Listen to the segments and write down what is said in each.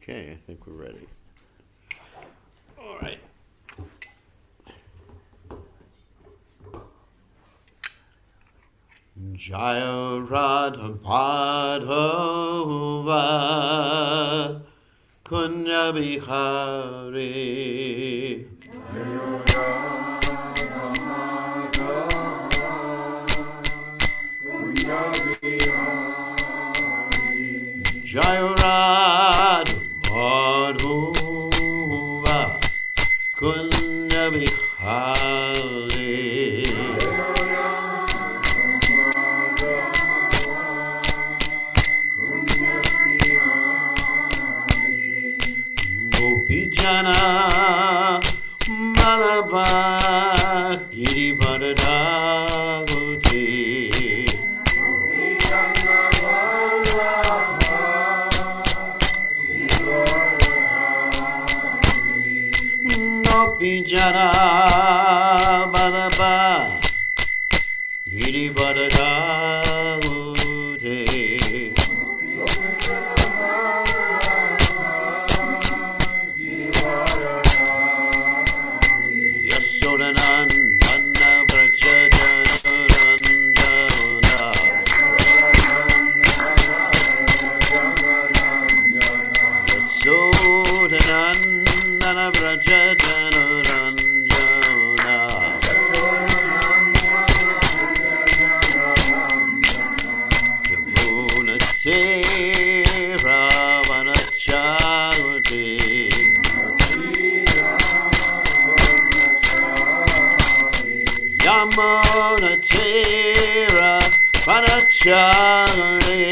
Okay, I think we're ready. All right. Jaya Radha Madhava Kunya Bihari Jaya Radha Madhava Kunya Bihari Gopijana Malaba Girivardha Gote Gopijana Malaba Girivardha Gote Yasodanandana Vrajajanarandana Yasodanandana Vrajajanarandana Yamunate Ravanachate Yamuna Tera Vanachale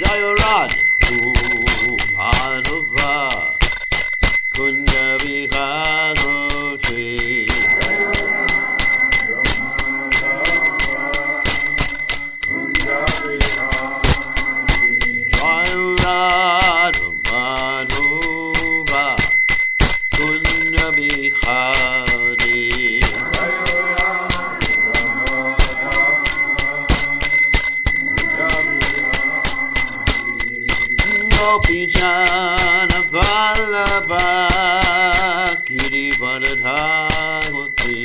Jayarad Madhava Kunya Vihanote Jayarad Madhava Kunya Bihari Gopijana Vallabha Girivardha Gote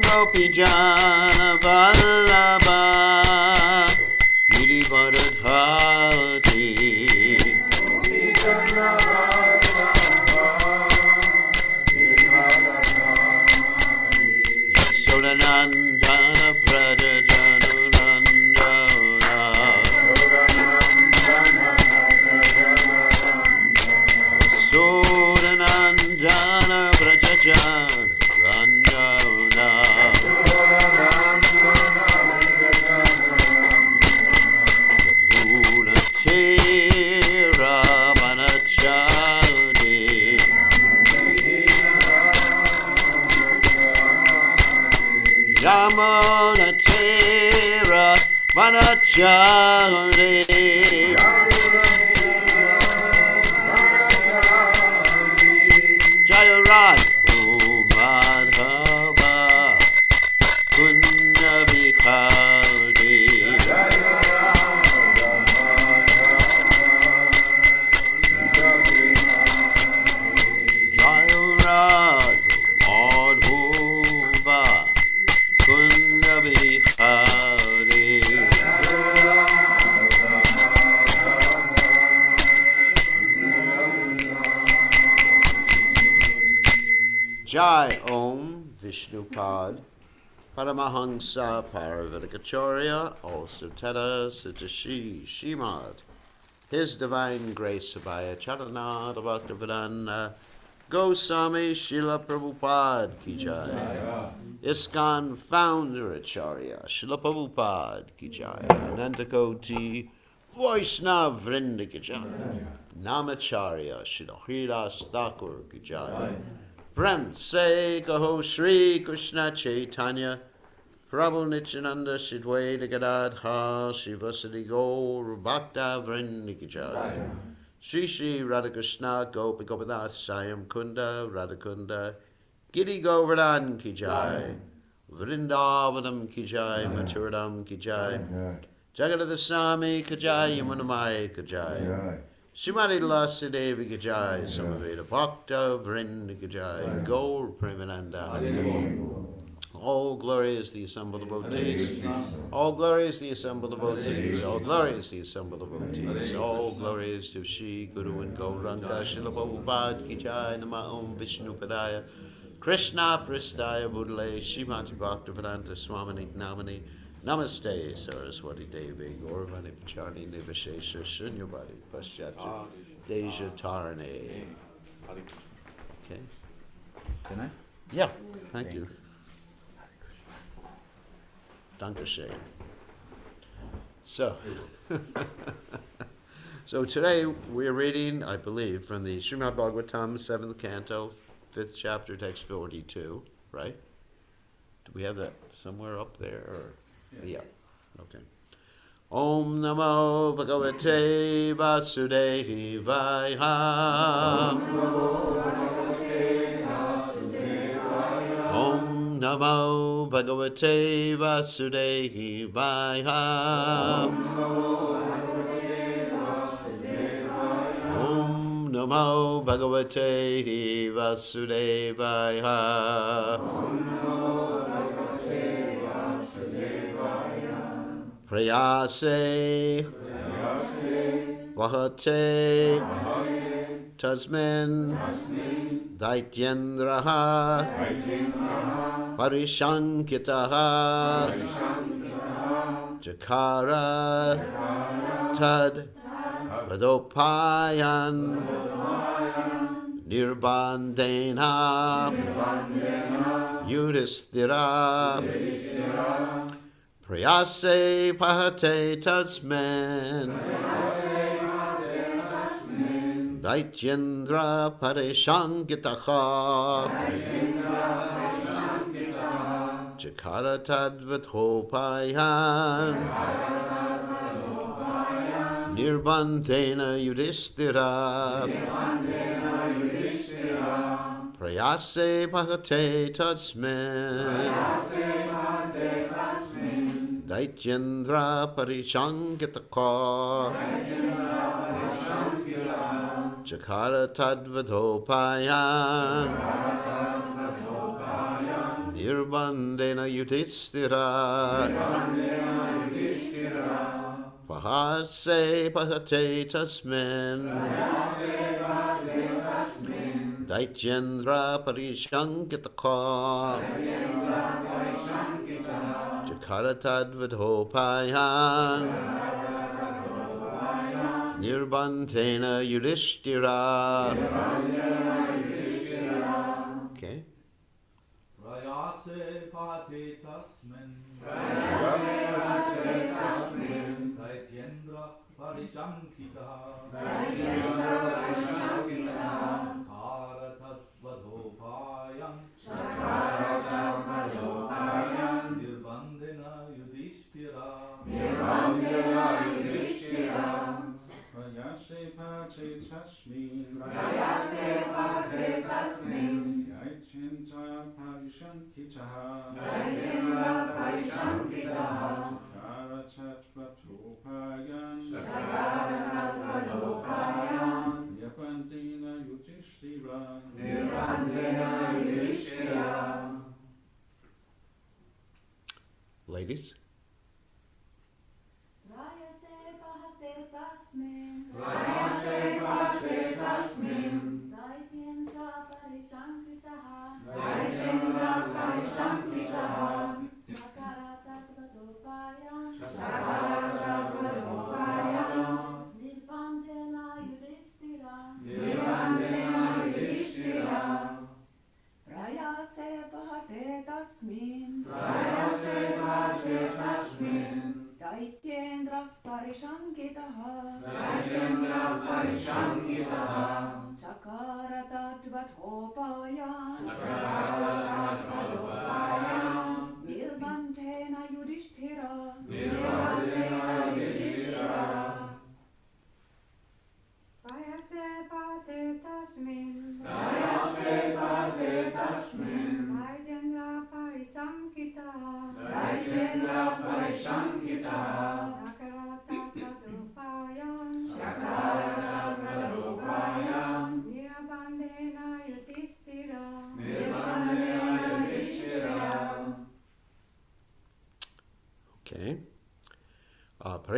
Gopijana Vallabha Girivardha Gote Sodanandana Vrajajanarandana Sodanandana Vrajajanarandana Yamunate Ravanachate Yamuna Tera Vanachale Jayarad Madhava Kunya Bihari Jayarad Madhava Kunya Bihari Jai Om Vishnupad Paramahansa Paravedikacharya Also Teta Sitashi Shimad His Divine Grace Abhaya Charanada Bhaktivedanta Goswami Srila Prabhupada Ki Jai ISKCON Founder Acharya Srila Prabhupada Ki Jai Anantakoti Vaishnav Vrinda Ki Jai Namacharya Srila Hridas Thakur Ki Jai Prem Se Kaho Shri Krishna Chaitanya Prabhu Nityananda Shidwaita Gadadha Shivasadi Gaur Bhakta Vrinda Ki Jai Shri Shri Radha Krishna Gopi Gopinath Shyam Kunda Radha Kunda Giri Govardhan Ki Jai Vrindavanam Ki Jai Maturadam Ki Jai Jagadada Swami Ki Jai Yamunamai Ki Jai Shrimati Lasi Devi Ki Jai Samaveda Bhakta Vrinda Ki Jai Gaur Premananda All glory is the assembled devotees. All glory is the assembled devotees. All glory is the assembled devotees. All glory is to Shri Guru and Gauranga Srila Prabhupada Ki Jai Nama Om Vishnu Padaya Krishna Pristaya Budale Srimati Bhaktivedanta Swamini Namani Namaste Saraswati Devi Gauravani Pachani Nivashesha Shunyavadi Paschatya Deja Tarane. Okay. Can I? Yeah, thank you. Dankeschön. So, so today we're reading, I believe, from the Srimad Bhagavatam, 7th canto, 5th chapter, text 42, right? Do we have that somewhere up there? Or? Yeah. Okay. Om Namo Bhagavate Vasudevaya. Om Namo Bhagavate Vasudevaya. Om Namo Bhagavate Vasudevaya. Prayase Vahate Tasmin Daityendraha Parishankitaha Jakara Tad Vadopayan Nirbandena Yudhisthira Prayase Pahate Tasmin Daityendra Parishankitaha Jakara Tadvathopayan Nirbandena Yudhisthira Prayase Pahate Tasmin Daityendra Parishankitaka Jakara Tadvadhopayan Nirbandena Yudhisthira Pahase Pahate Tasmin Daityendra Parishankitaka Jakara Tadvadhopayan Nirbandena Yudhisthira. Okay. Prayase Pahate Tasmin Daityendra Parishankitaha Jakara Tadvadhopayan Nirbandena Yudhisthira. Prayase Pahate Tasmin Daityendra Parishankitaha Jakara Tadvadhopayan Nirbandena Yudhisthira. Ladies? Prayase Pahate Tasmin Daityendra Parishankitaha Jakara Tadvadhopayan Nirbandena Yudhisthira. Prayase Pahate Tasmin Daityendra Parishankitaha Jakara Tadvadhopayan Nirbandena Yudhisthira. Prayase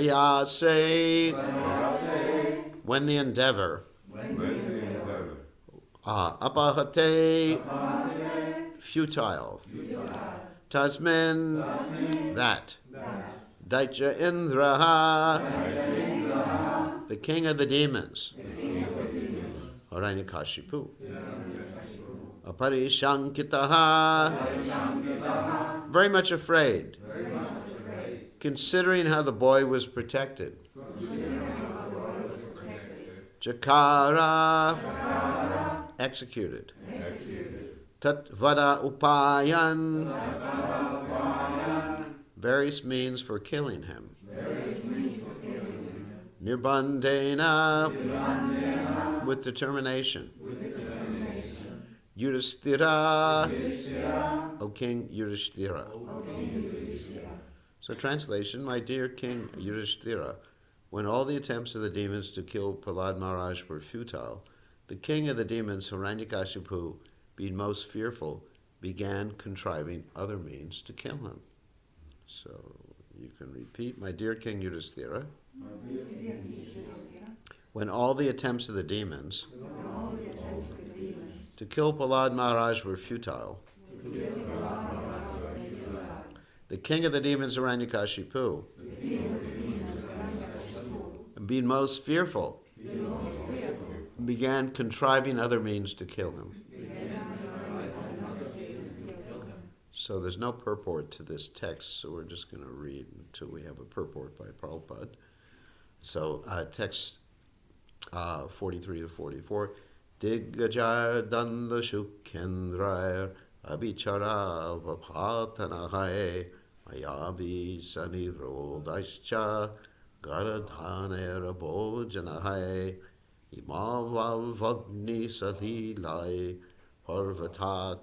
Prayase, when the endeavor. Apahate, futile. Tasmin, that. Daitya Indraha, the king of the demons. Hiranyakashipu. Aparishankitaha, very much afraid. Considering how the boy was protected. Jakara, executed. Tatvada upayan, various means for killing him. Nirbandena, with determination. Yudhishthira, O King Yudhishthira. So translation, my dear King Yudhishthira, when all the attempts of the demons to kill Prahlad Maharaj were futile, the king of the demons, Hiranyakashipu, being most fearful, began contriving other means to kill him. So you can repeat, my dear King Yudhishthira, when all the attempts of the demons to kill Prahlad Maharaj were futile, the king of the demons, Hiranyakashipu, being most fearful, began contriving other means to kill him. So there's no purport to this text, so we're just going to read until we have a purport by Prabhupada. So text 43 to 44. Diggajar danda shukendrayar abichara vapatanahaye ayabi sanirodascha garadhanera bojanahaye imavavagni salilai parvata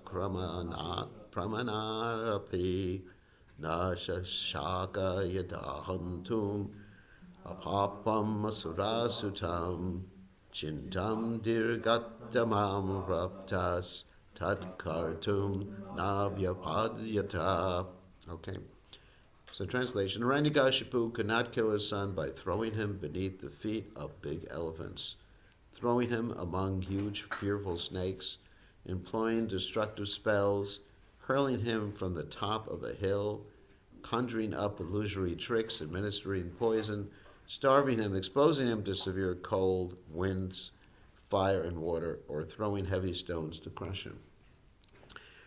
pramanarapi nashashaka yadahantum apapam asurasutam chintam dirgattamam raptas tadkartum nabhyapadyata. Okay. So translation, Hiranyakashipu could not kill his son by throwing him beneath the feet of big elephants, throwing him among huge fearful snakes, employing destructive spells, hurling him from the top of a hill, conjuring up illusory tricks, administering poison, starving him, exposing him to severe cold, winds, fire, and water, or throwing heavy stones to crush him.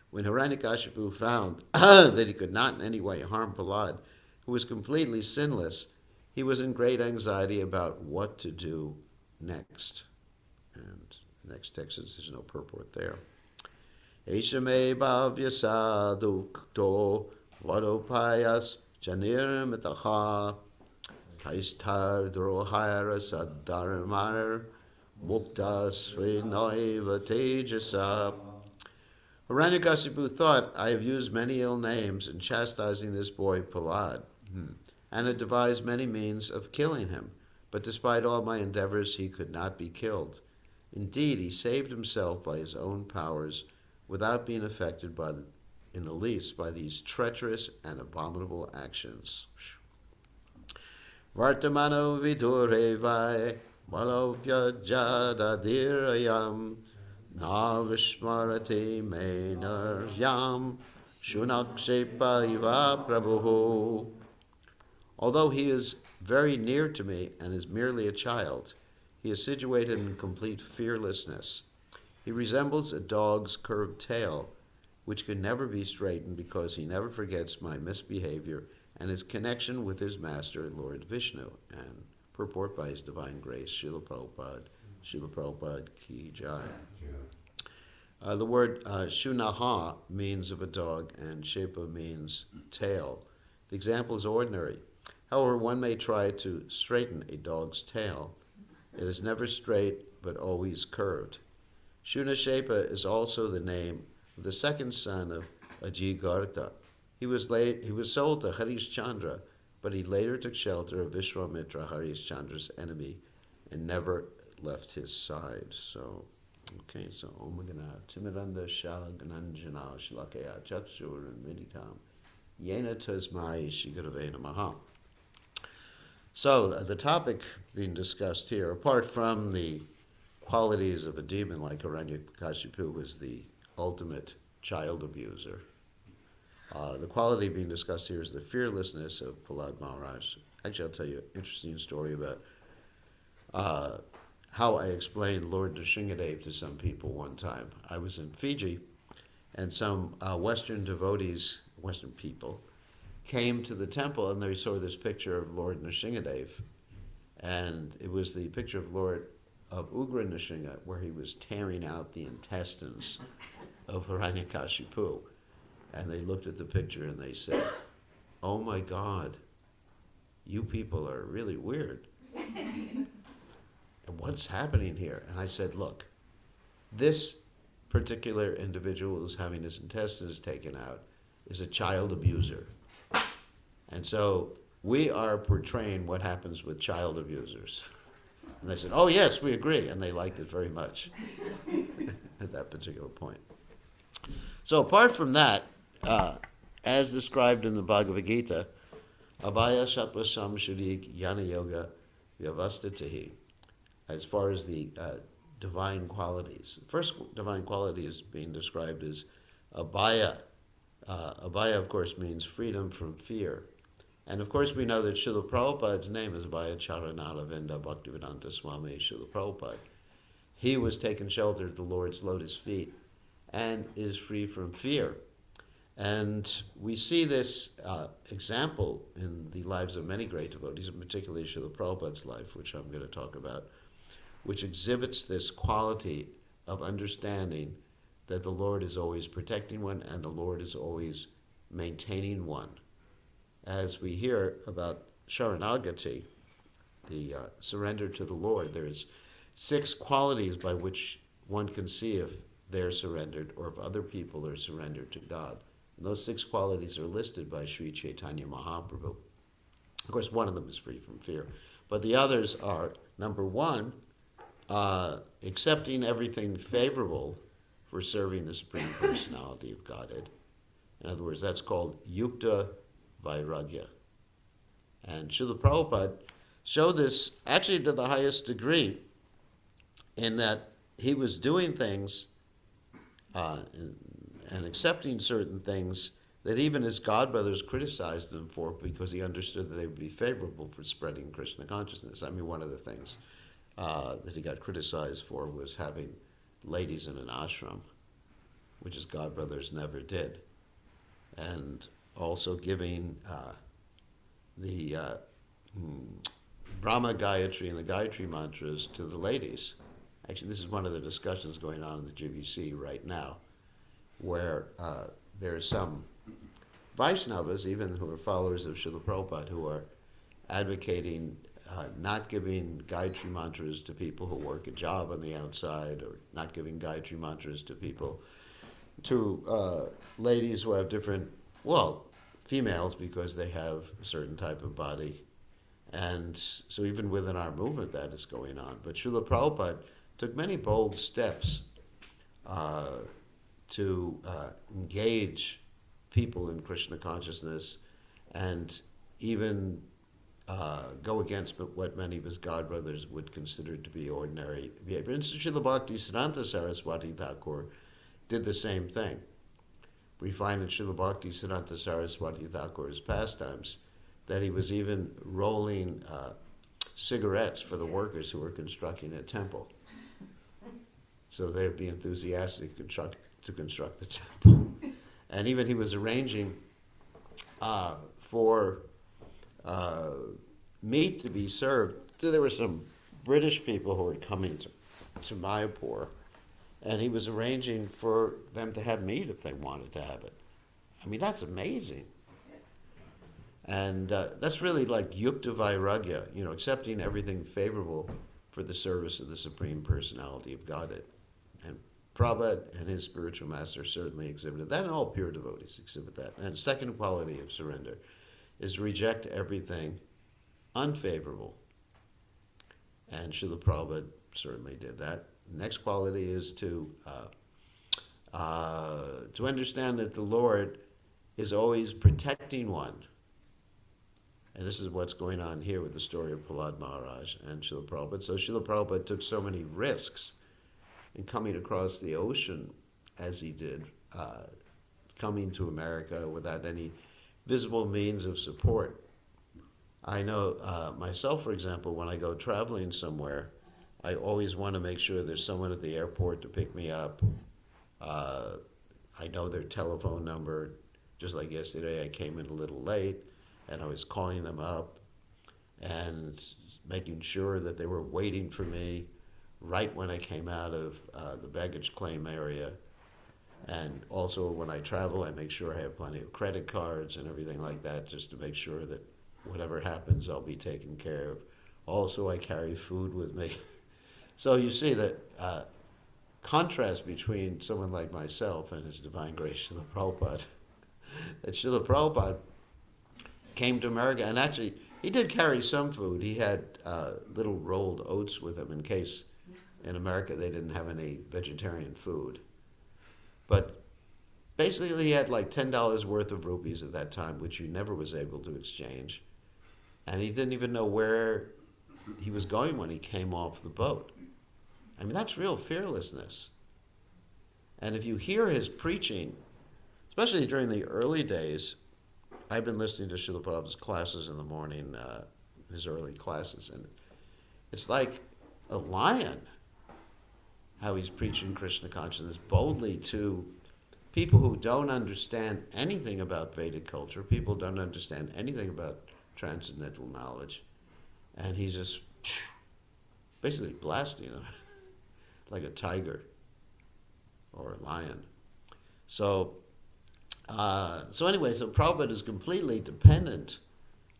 When Hiranyakashipu found that he could not in any way harm Prahlad, who was completely sinless, he was in great anxiety about what to do next. And the next text says there's no purport there. Eshame bhavyasa dukto vadopayas janir mitaha taistar drohara saddharmar mukta srinoiva tejasa. Hiranyakashipu thought, I have used many ill names in chastising this boy Prahlad, and had devised many means of killing him, but despite all my endeavors he could not be killed. Indeed, he saved himself by his own powers without being affected in the least by these treacherous and abominable actions. Vartamano vidure vai malopya jadadirayam Navishmarati menaryam shunakshepa iva prabhu. Although he is very near to me and is merely a child, he is situated in complete fearlessness. He resembles a dog's curved tail, which can never be straightened because he never forgets my misbehavior and his connection with his master, Lord Vishnu. And purport by His Divine Grace, Srila Prabhupada. Srila Prabhupada Ki Jai. The word shunaha means of a dog and shepa means tail. The example is ordinary. However, one may try to straighten a dog's tail. It is never straight but always curved. Shunashepa is also the name of the second son of Ajigartha. He was sold to Harishchandra, but he later took shelter of Vishwamitra, Harishchandra's enemy, and never left his side. So, okay, so Om Gana Timiranda Shah Gananjana Shlakaya Chakshur and Meditam Yena Tasmai Shigarave Namaha. So the topic being discussed here, apart from the qualities of a demon like Hiranyakashipu, who is the ultimate child abuser, the quality being discussed here is the fearlessness of Prahlad Maharaj. Actually, I'll tell you an interesting story about how I explained Lord Nrsingadev to some people one time. I was in Fiji, and some Western devotees, Western people, came to the temple and they saw this picture of Lord Nrsingadev. And it was the picture of Ugra Nrsinga, where he was tearing out the intestines of Hiranyakashipu. And they looked at the picture and they said, "Oh my God, you people are really weird. And what's happening here?" And I said, "Look, this particular individual who's having his intestines taken out is a child abuser. And so we are portraying what happens with child abusers." And they said, "Oh yes, we agree." And they liked it very much at that particular point. So apart from that, as described in the Bhagavad Gita, Abhaya Sattva Samshuddhi Jnana Yoga Vyavastitahi, as far as the divine qualities. The first divine quality is being described as Abhaya. Abhaya, of course, means freedom from fear. And of course, we know that Srila Prabhupada's name is Abhaya Charanaravinda Bhaktivedanta Swami Srila Prabhupada. He was taken shelter at the Lord's lotus feet and is free from fear. And we see this example in the lives of many great devotees, and particularly Srila Prabhupada's life, which I'm going to talk about, which exhibits this quality of understanding that the Lord is always protecting one and the Lord is always maintaining one. As we hear about Sharanagati, the surrender to the Lord, there's 6 qualities by which one can see if they're surrendered or if other people are surrendered to God. And those 6 qualities are listed by Sri Chaitanya Mahaprabhu. Of course, one of them is free from fear. But the others are, number 1, accepting everything favorable for serving the Supreme Personality of Godhead. In other words, that's called Yukta Vairagya. And Srila Prabhupada showed this actually to the highest degree in that he was doing things and accepting certain things that even his godbrothers criticized him for because he understood that they would be favorable for spreading Krishna consciousness. I mean, one of the things that he got criticized for was having ladies in an ashram, which his godbrothers never did. And also giving the Brahma Gayatri and the Gayatri mantras to the ladies. Actually, this is one of the discussions going on in the GBC right now, where there are some Vaishnavas, even who are followers of Srila Prabhupada, who are advocating not giving Gayatri mantras to people who work a job on the outside, or not giving Gayatri mantras to ladies who have different, females, because they have a certain type of body. And so even within our movement that is going on. But Srila Prabhupada took many bold steps to engage people in Krishna consciousness and even go against what many of his godbrothers would consider to be ordinary behavior. For instance, Srila Bhakti Siddhanta Saraswati Thakur did the same thing. We find in Srila Bhakti Siddhanta Saraswati Thakur's pastimes that he was even rolling cigarettes for the workers who were constructing a temple. So they'd be enthusiastic to construct the temple. And even he was arranging for meat to be served. So there were some British people who were coming to Mayapur, and he was arranging for them to have meat if they wanted to have it. I mean, that's amazing. And that's really like Yukta Vairagya, accepting everything favorable for the service of the Supreme Personality of Godhead. And Prabhupada and his spiritual master certainly exhibited that, and all pure devotees exhibit that. And second quality of surrender is to reject everything unfavorable. And Srila Prabhupada certainly did that. Next quality is to understand that the Lord is always protecting one. And this is what's going on here with the story of Prahlad Maharaj and Srila Prabhupada. So Srila Prabhupada took so many risks in coming across the ocean as he did, coming to America without any visible means of support. I know myself, for example, when I go traveling somewhere, I always want to make sure there's someone at the airport to pick me up. I know their telephone number. Just like yesterday, I came in a little late, and I was calling them up and making sure that they were waiting for me right when I came out of the baggage claim area. And also when I travel, I make sure I have plenty of credit cards and everything like that, just to make sure that whatever happens, I'll be taken care of. Also, I carry food with me. So you see the contrast between someone like myself and His Divine Grace, Srila Prabhupada. That Srila Prabhupada came to America, and actually, he did carry some food. He had little rolled oats with him in case in America they didn't have any vegetarian food. But basically, he had like $10 worth of rupees at that time, which he never was able to exchange. And he didn't even know where he was going when he came off the boat. I mean, that's real fearlessness. And if you hear his preaching, especially during the early days, I've been listening to Srila Prabhupada's classes in the morning, his early classes, and it's like a lion how he's preaching Krishna consciousness boldly to people who don't understand anything about Vedic culture, people don't understand anything about transcendental knowledge, and he's just basically blasting them like a tiger or a lion. So anyway, so Prabhupada is completely dependent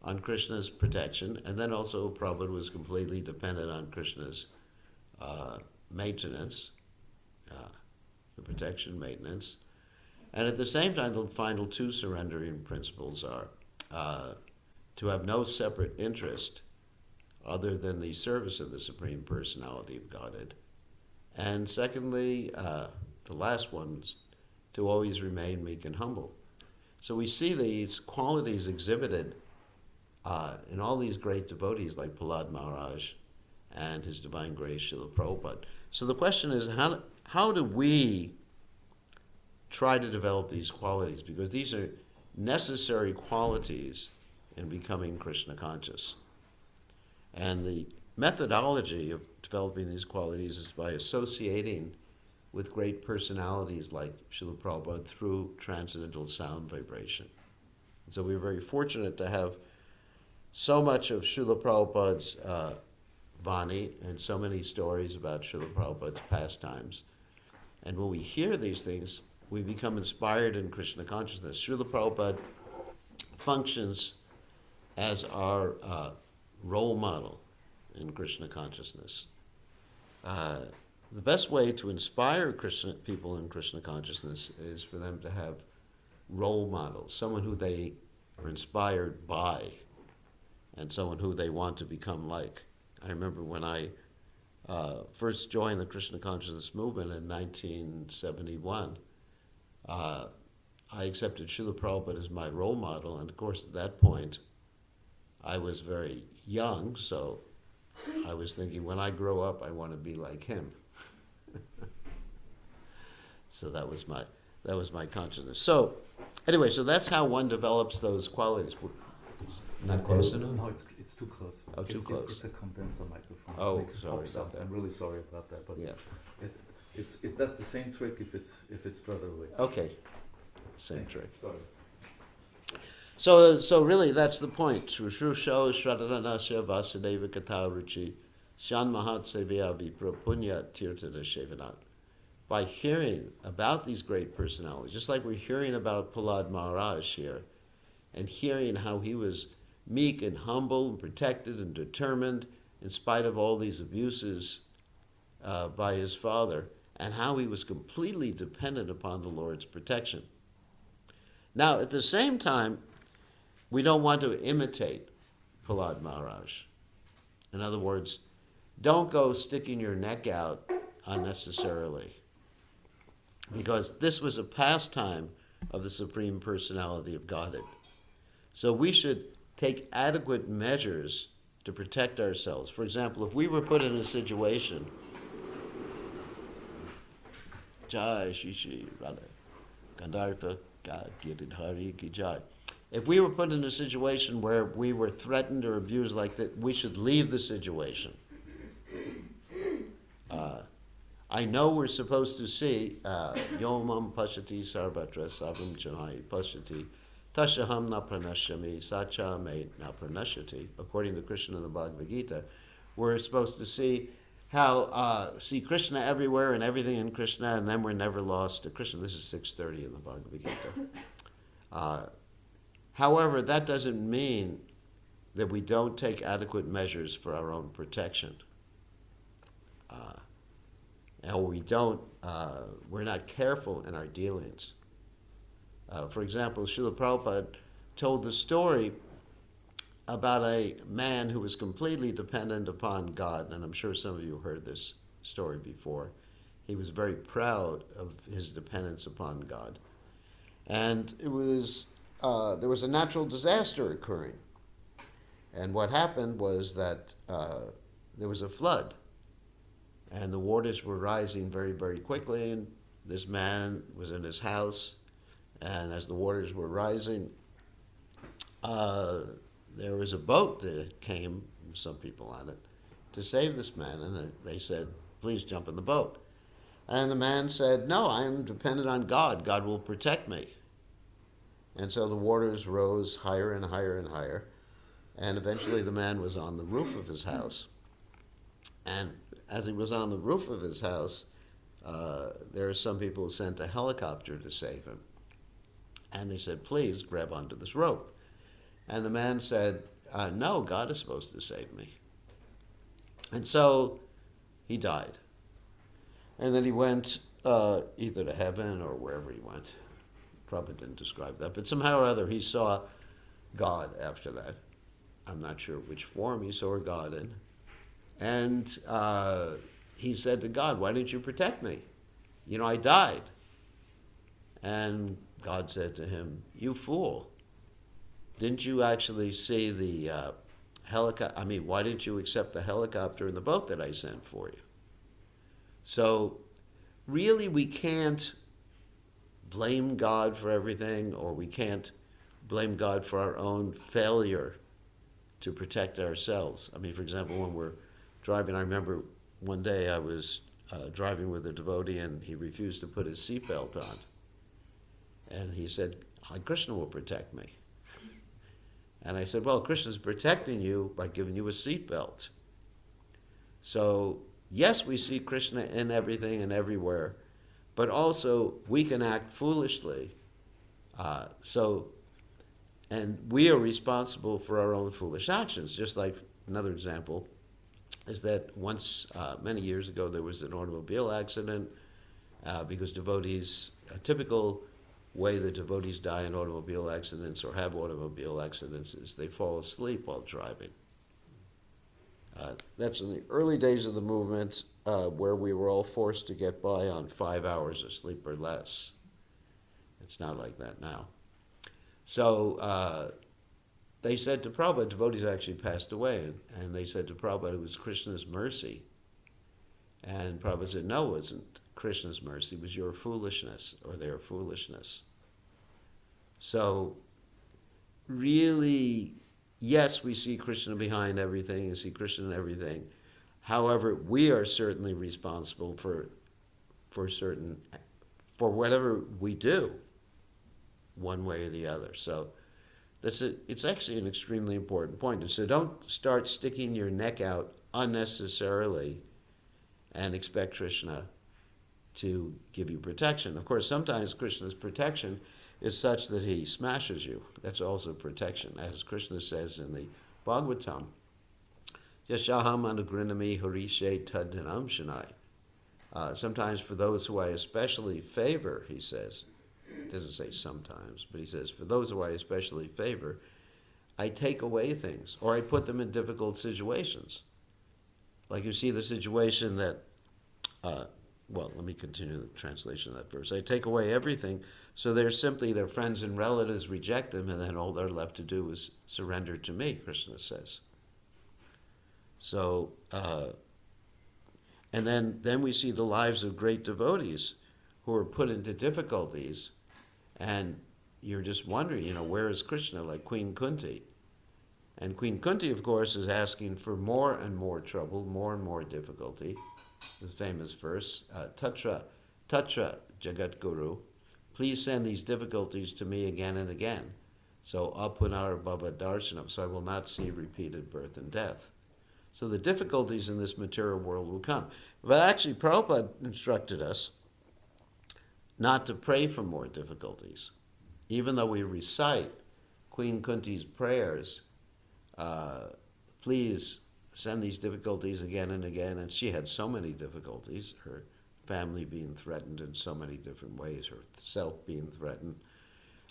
on Krishna's protection, and then also Prabhupada was completely dependent on Krishna's maintenance, the protection, maintenance. And at the same time, the final two surrendering principles are to have no separate interest other than the service of the Supreme Personality of Godhead. And secondly, the last one is to always remain meek and humble. So we see these qualities exhibited in all these great devotees like Prahlad Maharaj and His Divine Grace Srila Prabhupada. So the question is, how do we try to develop these qualities? Because these are necessary qualities in becoming Krishna conscious. And the methodology of developing these qualities is by associating with great personalities like Srila Prabhupada through transcendental sound vibration. And so we're very fortunate to have so much of Srila Prabhupada's Vani and so many stories about Srila Prabhupada's pastimes. And when we hear these things, we become inspired in Krishna consciousness. Srila Prabhupada functions as our role model in Krishna consciousness. The best way to inspire people in Krishna consciousness is for them to have role models, someone who they are inspired by, and someone who they want to become like. I remember when I first joined the Krishna consciousness movement in 1971, I accepted Srila Prabhupada as my role model, and of course at that point I was very young, so I was thinking, when I grow up I want to be like him. So that was my consciousness. So anyway, so that's how one develops those qualities. Not close enough? No, it's too close. Oh, too close. It's a condenser microphone. Oh, It makes sorry pop about sounds. that. I'm really sorry about that, but Yeah. it does the same trick if it's further away. Okay. Same trick. Sorry. So really that's the point. Shushrusho Shradanasya Vasudeva Kataruchi Shan Mahat Sevya Vipra Punya Tirtada Shevanat. By hearing about these great personalities, just like we're hearing about Prahlad Maharaj here, and hearing how he was meek and humble and protected and determined in spite of all these abuses by his father, and how he was completely dependent upon the Lord's protection. Now, at the same time, we don't want to imitate Prahlad Maharaj. In other words, don't go sticking your neck out unnecessarily, because this was a pastime of the Supreme Personality of Godhead. So we should take adequate measures to protect ourselves. For example, if we were put in a situation, Jai Shri Shri Radha Gandharva Giridhari Ki Jai. If we were put in a situation where we were threatened or abused like that, we should leave the situation. I know we're supposed to see Yomam Pashati Sarvatra Savam Janai Pashati Tashaham Na Pranashyami Sacha Me Na Pranashyati. According to Krishna in the Bhagavad Gita, we're supposed to see see Krishna everywhere and everything in Krishna, and then we're never lost to Krishna. This is 6:30 in the Bhagavad Gita. However, that doesn't mean that we don't take adequate measures for our own protection. And we're not careful in our dealings. For example, Srila Prabhupada told the story about a man who was completely dependent upon God, and I'm sure some of you heard this story before. He was very proud of his dependence upon God. And there was a natural disaster occurring. And what happened was that there was a flood, and the waters were rising very, very quickly, and this man was in his house, and as the waters were rising, there was a boat that came, some people on it, to save this man, and they said, please jump in the boat. And the man said, no, I am dependent on God. God will protect me. And so the waters rose higher and higher and higher, and eventually the man was on the roof of his house. And as he was on the roof of his house, there are some people who sent a helicopter to save him. And they said, please grab onto this rope. And the man said, no, God is supposed to save me. And so he died. And then he went either to heaven or wherever he went. Probably didn't describe that, but somehow or other he saw God after that. I'm not sure which form he saw God in. And he said to God, why didn't you protect me? You know, I died. And God said to him, you fool. Didn't you actually see the helicopter? Why didn't you accept the helicopter and the boat that I sent for you? So really we can't blame God for everything, or we can't blame God for our own failure to protect ourselves. For example, when we're driving, I remember one day I was driving with a devotee and he refused to put his seatbelt on. And he said, Krishna will protect me. And I said, well, Krishna's protecting you by giving you a seatbelt. So, yes, we see Krishna in everything and everywhere, but also we can act foolishly. And we are responsible for our own foolish actions. Just like another example is that once, many years ago, there was an automobile accident because devotees, a typical way that devotees die in automobile accidents or have automobile accidents is they fall asleep while driving. That's in the early days of the movement where we were all forced to get by on 5 hours of sleep or less. It's not like that now. So they said to Prabhupada, devotees actually passed away, and they said to Prabhupada it was Krishna's mercy. And Prabhupada said, no, it wasn't Krishna's mercy, it was your foolishness, or their foolishness. So really, yes, we see Krishna behind everything and see Krishna in everything. However, we are certainly responsible for whatever we do, one way or the other. So it's actually an extremely important point. And so don't start sticking your neck out unnecessarily and expect Krishna to give you protection. Of course, sometimes Krishna's protection is such that he smashes you. That's also protection, as Krishna says in the Bhagavatam. Yashaham anugrinami harishe tadhanam shanai. Sometimes for those who I especially favor, he says, it doesn't say sometimes, but he says, for those who I especially favor, I take away things, or I put them in difficult situations. Like you see the situation that well, let me continue the translation of that verse. I take away everything, so they're simply their friends and relatives reject them, and then all they're left to do is surrender to me, Krishna says. So, and then we see the lives of great devotees who are put into difficulties, and you're just wondering, where is Krishna, like Queen Kunti? And Queen Kunti, of course, is asking for more and more trouble, more and more difficulty. The famous verse, Tatra Jagat Guru, please send these difficulties to me again and again. So apunar bhava darshanam, so I will not see repeated birth and death. So the difficulties in this material world will come. But actually, Prabhupada instructed us not to pray for more difficulties. Even though we recite Queen Kunti's prayers, please send these difficulties again and again, and she had so many difficulties, her family being threatened in so many different ways, herself being threatened.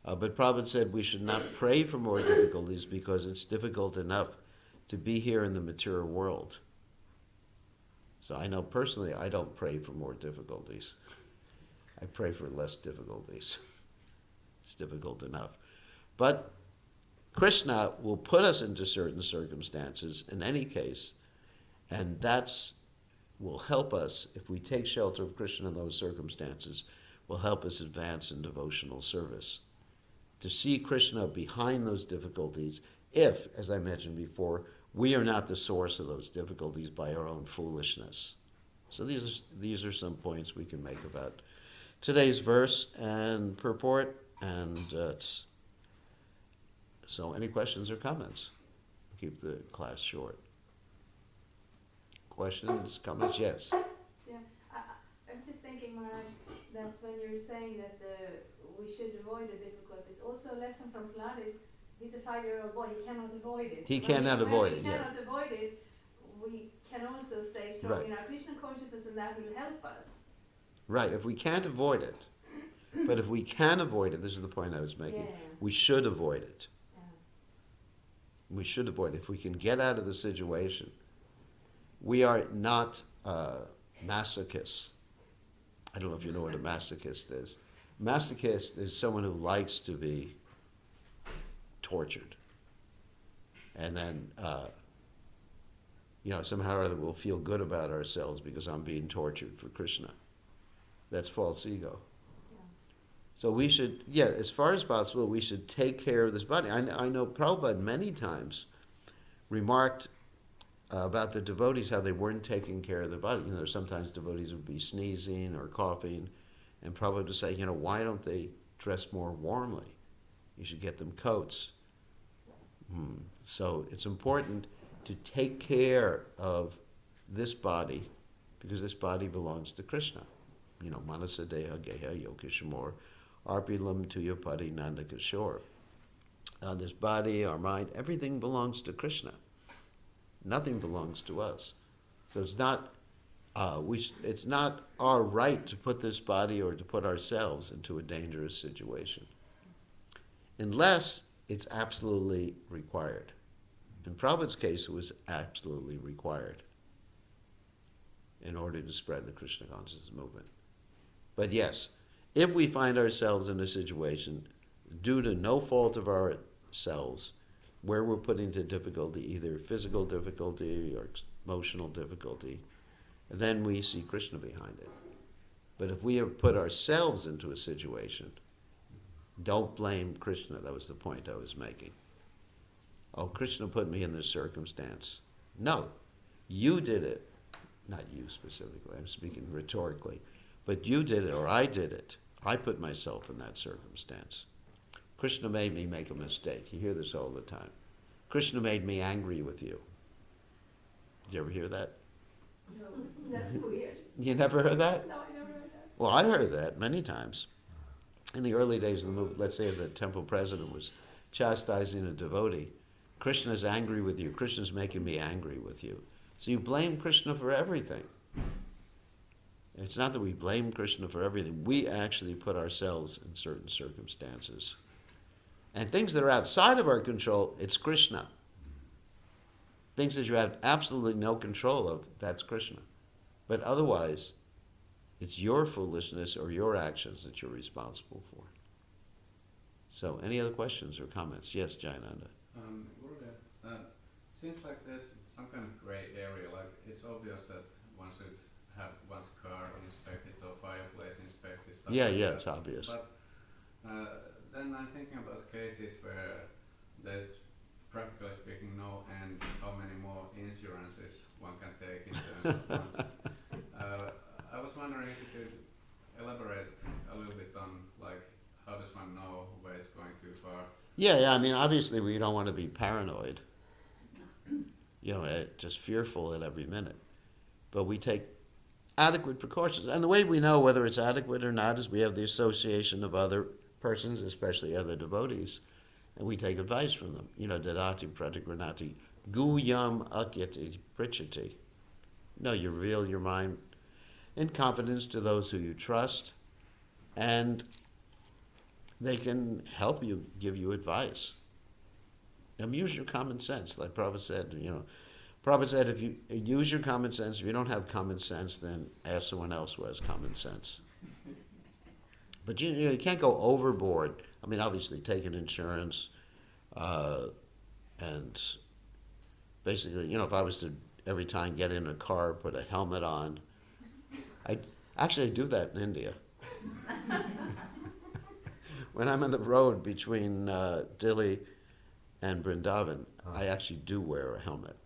But Prabhupada said we should not pray for more difficulties because it's difficult enough to be here in the material world. So I know personally I don't pray for more difficulties. I pray for less difficulties. It's difficult enough. But Krishna will put us into certain circumstances in any case, and that's will help us, if we take shelter of Krishna in those circumstances, will help us advance in devotional service. To see Krishna behind those difficulties, if, as I mentioned before, we are not the source of those difficulties by our own foolishness. So these are some points we can make about today's verse and purport, and so any questions or comments? Keep the class short. Questions, comments? Yes. Yeah, I'm just thinking, Maharaj, that when you're saying that we should avoid the difficulties, also a lesson from Prahlad is he's a 5-year-old boy, he cannot avoid it. He So cannot avoid it, When we cannot avoid it, we can also stay strong Right. in our Krishna consciousness, and that will help us. Right, if we can't avoid it. But if we can avoid it, this is the point I was making, Yeah. we should avoid it. Yeah. We should avoid it. If we can get out of the situation, we are not masochists. I don't know if you know what a masochist is. Masochist is someone who likes to be tortured. And then, somehow or other we'll feel good about ourselves because I'm being tortured for Krishna. That's false ego. So we should, as far as possible, we should take care of this body. I know Prabhupada many times remarked about the devotees, how they weren't taking care of their body. Sometimes devotees would be sneezing or coughing, and Prabhupada would say, why don't they dress more warmly? You should get them coats. So it's important to take care of this body, because this body belongs to Krishna. Manasa Deha Geha Yokishamor Arpilam Tuyapati Nandakashore. This body, our mind, everything belongs to Krishna. Nothing belongs to us. So it's not it's not our right to put this body or to put ourselves into a dangerous situation, unless it's absolutely required. In Prabhupada's case, it was absolutely required in order to spread the Krishna consciousness movement. But yes, if we find ourselves in a situation due to no fault of ourselves where we're put into difficulty, either physical difficulty or emotional difficulty, then we see Krishna behind it. But if we have put ourselves into a situation, don't blame Krishna. That was the point I was making. Oh, Krishna put me in this circumstance. No, you did it. Not you specifically, I'm speaking rhetorically. But you did it, or I did it. I put myself in that circumstance. Krishna made me make a mistake. You hear this all the time. Krishna made me angry with you. Did you ever hear that? No, that's weird. You never heard that? No, I never heard that. Well, I heard that many times. In the early days of the movement, let's say the temple president was chastising a devotee. Krishna's angry with you. Krishna's making me angry with you. So you blame Krishna for everything. It's not that we blame Krishna for everything. We actually put ourselves in certain circumstances. And things that are outside of our control, it's Krishna. Things that you have absolutely no control of, that's Krishna. But otherwise, It's your foolishness or your actions that you're responsible for. So, any other questions or comments? Yes, Jayananda. Gurudev, seems like there's some kind of gray area. Like it's obvious that one should have one's car inspected or fireplace inspected. Stuff Yeah, like yeah, that. it's obvious. But then I'm thinking about cases where there's, practically speaking, no end how many more insurances one can take in terms of funds. I was wondering if you could elaborate a little bit on like how does one know where it's going too far? Yeah, I mean, obviously we don't want to be paranoid. Just fearful at every minute. But we take adequate precautions. And the way we know whether it's adequate or not is we have the association of other persons, especially other devotees, and we take advice from them. Dadati pratigranati guyam akyati prichati. You reveal your mind in confidence to those who you trust, and they can help you, give you advice. Use your common sense, like Prabhupada said. Prabhupada said, if you use your common sense, if you don't have common sense, then ask someone else who has common sense. But you can't go overboard. I mean, obviously, take an insurance, and basically, if I was to every time get in a car, put a helmet on. I do that in India. When I'm on the road between Delhi and Vrindavan, I actually do wear a helmet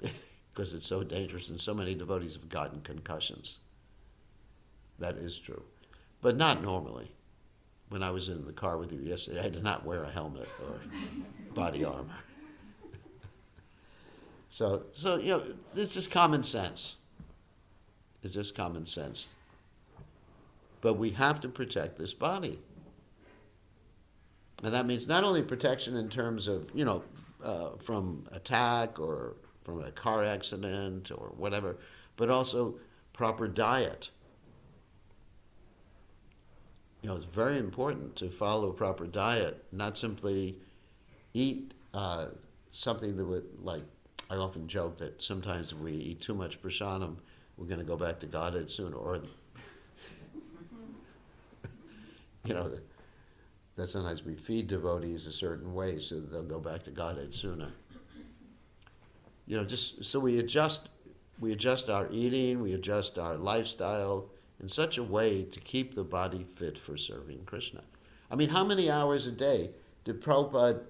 because it's so dangerous, and so many devotees have gotten concussions. That is true, but not normally. When I was in the car with you yesterday, I did not wear a helmet or body armor. So this is common sense. It's just common sense. But we have to protect this body. And that means not only protection in terms of, from attack or from a car accident or whatever, but also proper diet. It's very important to follow a proper diet, not simply eat something that would, like, I often joke that sometimes if we eat too much prasadam, we're going to go back to Godhead sooner, or that sometimes we feed devotees a certain way so that they'll go back to Godhead sooner. Just so we adjust our eating, we adjust our lifestyle in such a way to keep the body fit for serving Krishna. I mean, how many hours a day did Prabhupada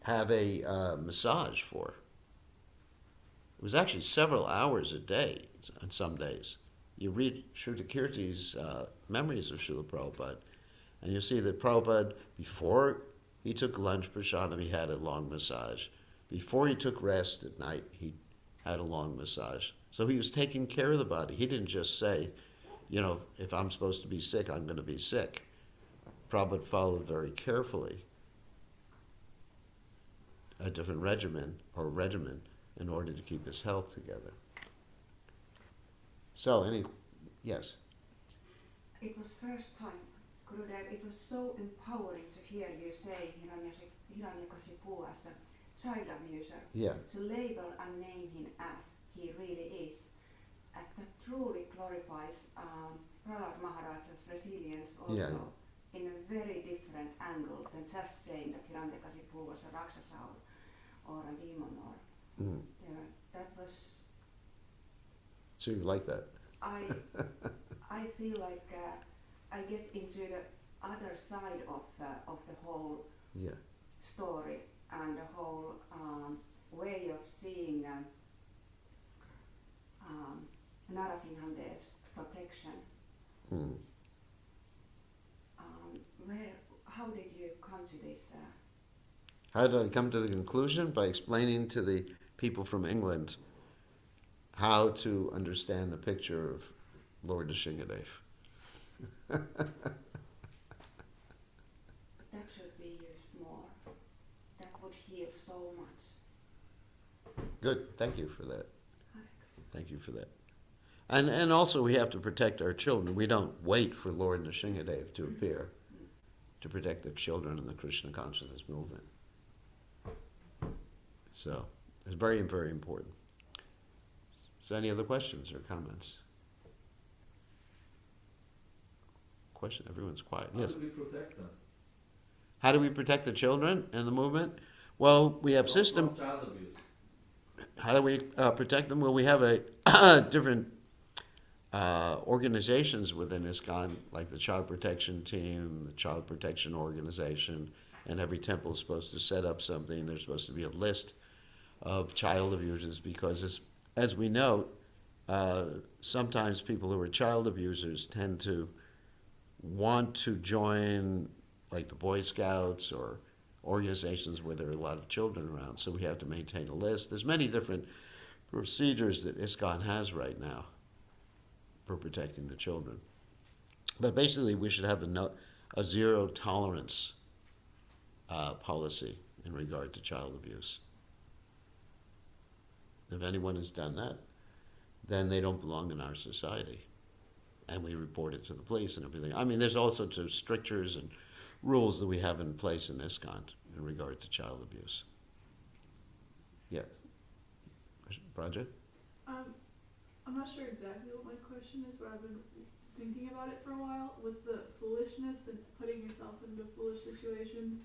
have a massage for? It was actually several hours a day on some days. You read Shruta Kirti's memories of Srila Prabhupada, and you'll see that Prabhupada, before he took lunch prasadam, he had a long massage. Before he took rest at night, he had a long massage. So he was taking care of the body. He didn't just say, if I'm supposed to be sick, I'm going to be sick. Prabhupada followed very carefully a different regimen in order to keep his health together. So, yes? It was first time, Gurudev, it was so empowering to hear you say Hiranyakasipu as a child abuser. Yeah. To label and name him as he really is. That truly glorifies Prahlad Maharaja's resilience also in a very different angle than just saying that Hiranyakasipu was a Rakshasa or a demon or that was. So you like that? I feel like I get into the other side of the whole story and the whole way of seeing Narasimhandev's protection. How did you come to this? How did I come to the conclusion? By explaining to the people from England how to understand the picture of Lord Nrsimhadev. That should be used more. That would heal so much. Good. Thank you for that. Thank you for that. And also we have to protect our children. We don't wait for Lord Nrsimhadev to appear to protect the children in the Krishna consciousness movement. So it's very, very important. So any other questions or comments? question? Everyone's quiet. How Yes. do we protect them? How do we protect the children in the movement? Well, we have system. From child abuse. How do we protect them? Well, we have a different organizations within ISKCON, like the Child Protection Team, the Child Protection Organization, and every temple is supposed to set up something. There's supposed to be a list of child abusers because, as we know, sometimes people who are child abusers tend to want to join, like the Boy Scouts or organizations where there are a lot of children around. So we have to maintain a list. There's many different procedures that ISKCON has right now for protecting the children. But basically, we should have a zero tolerance policy in regard to child abuse. If anyone has done that, then they don't belong in our society. And we report it to the police and everything. I mean, there's all sorts of strictures and rules that we have in place in ISKCON in regard to child abuse. Yeah. Project? I'm not sure exactly what my question is, but I've been thinking about it for a while with the foolishness and putting yourself into foolish situations,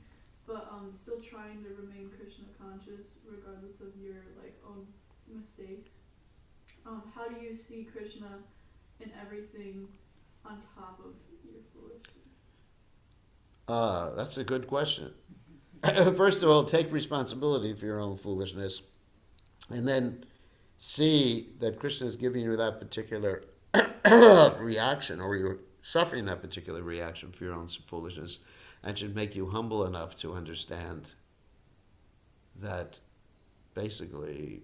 but still trying to remain Krishna conscious regardless of your own mistakes. How do you see Krishna in everything on top of your foolishness? That's a good question. First of all, take responsibility for your own foolishness, and then see that Krishna is giving you that particular reaction, or you're suffering that particular reaction for your own foolishness, and should make you humble enough to understand that basically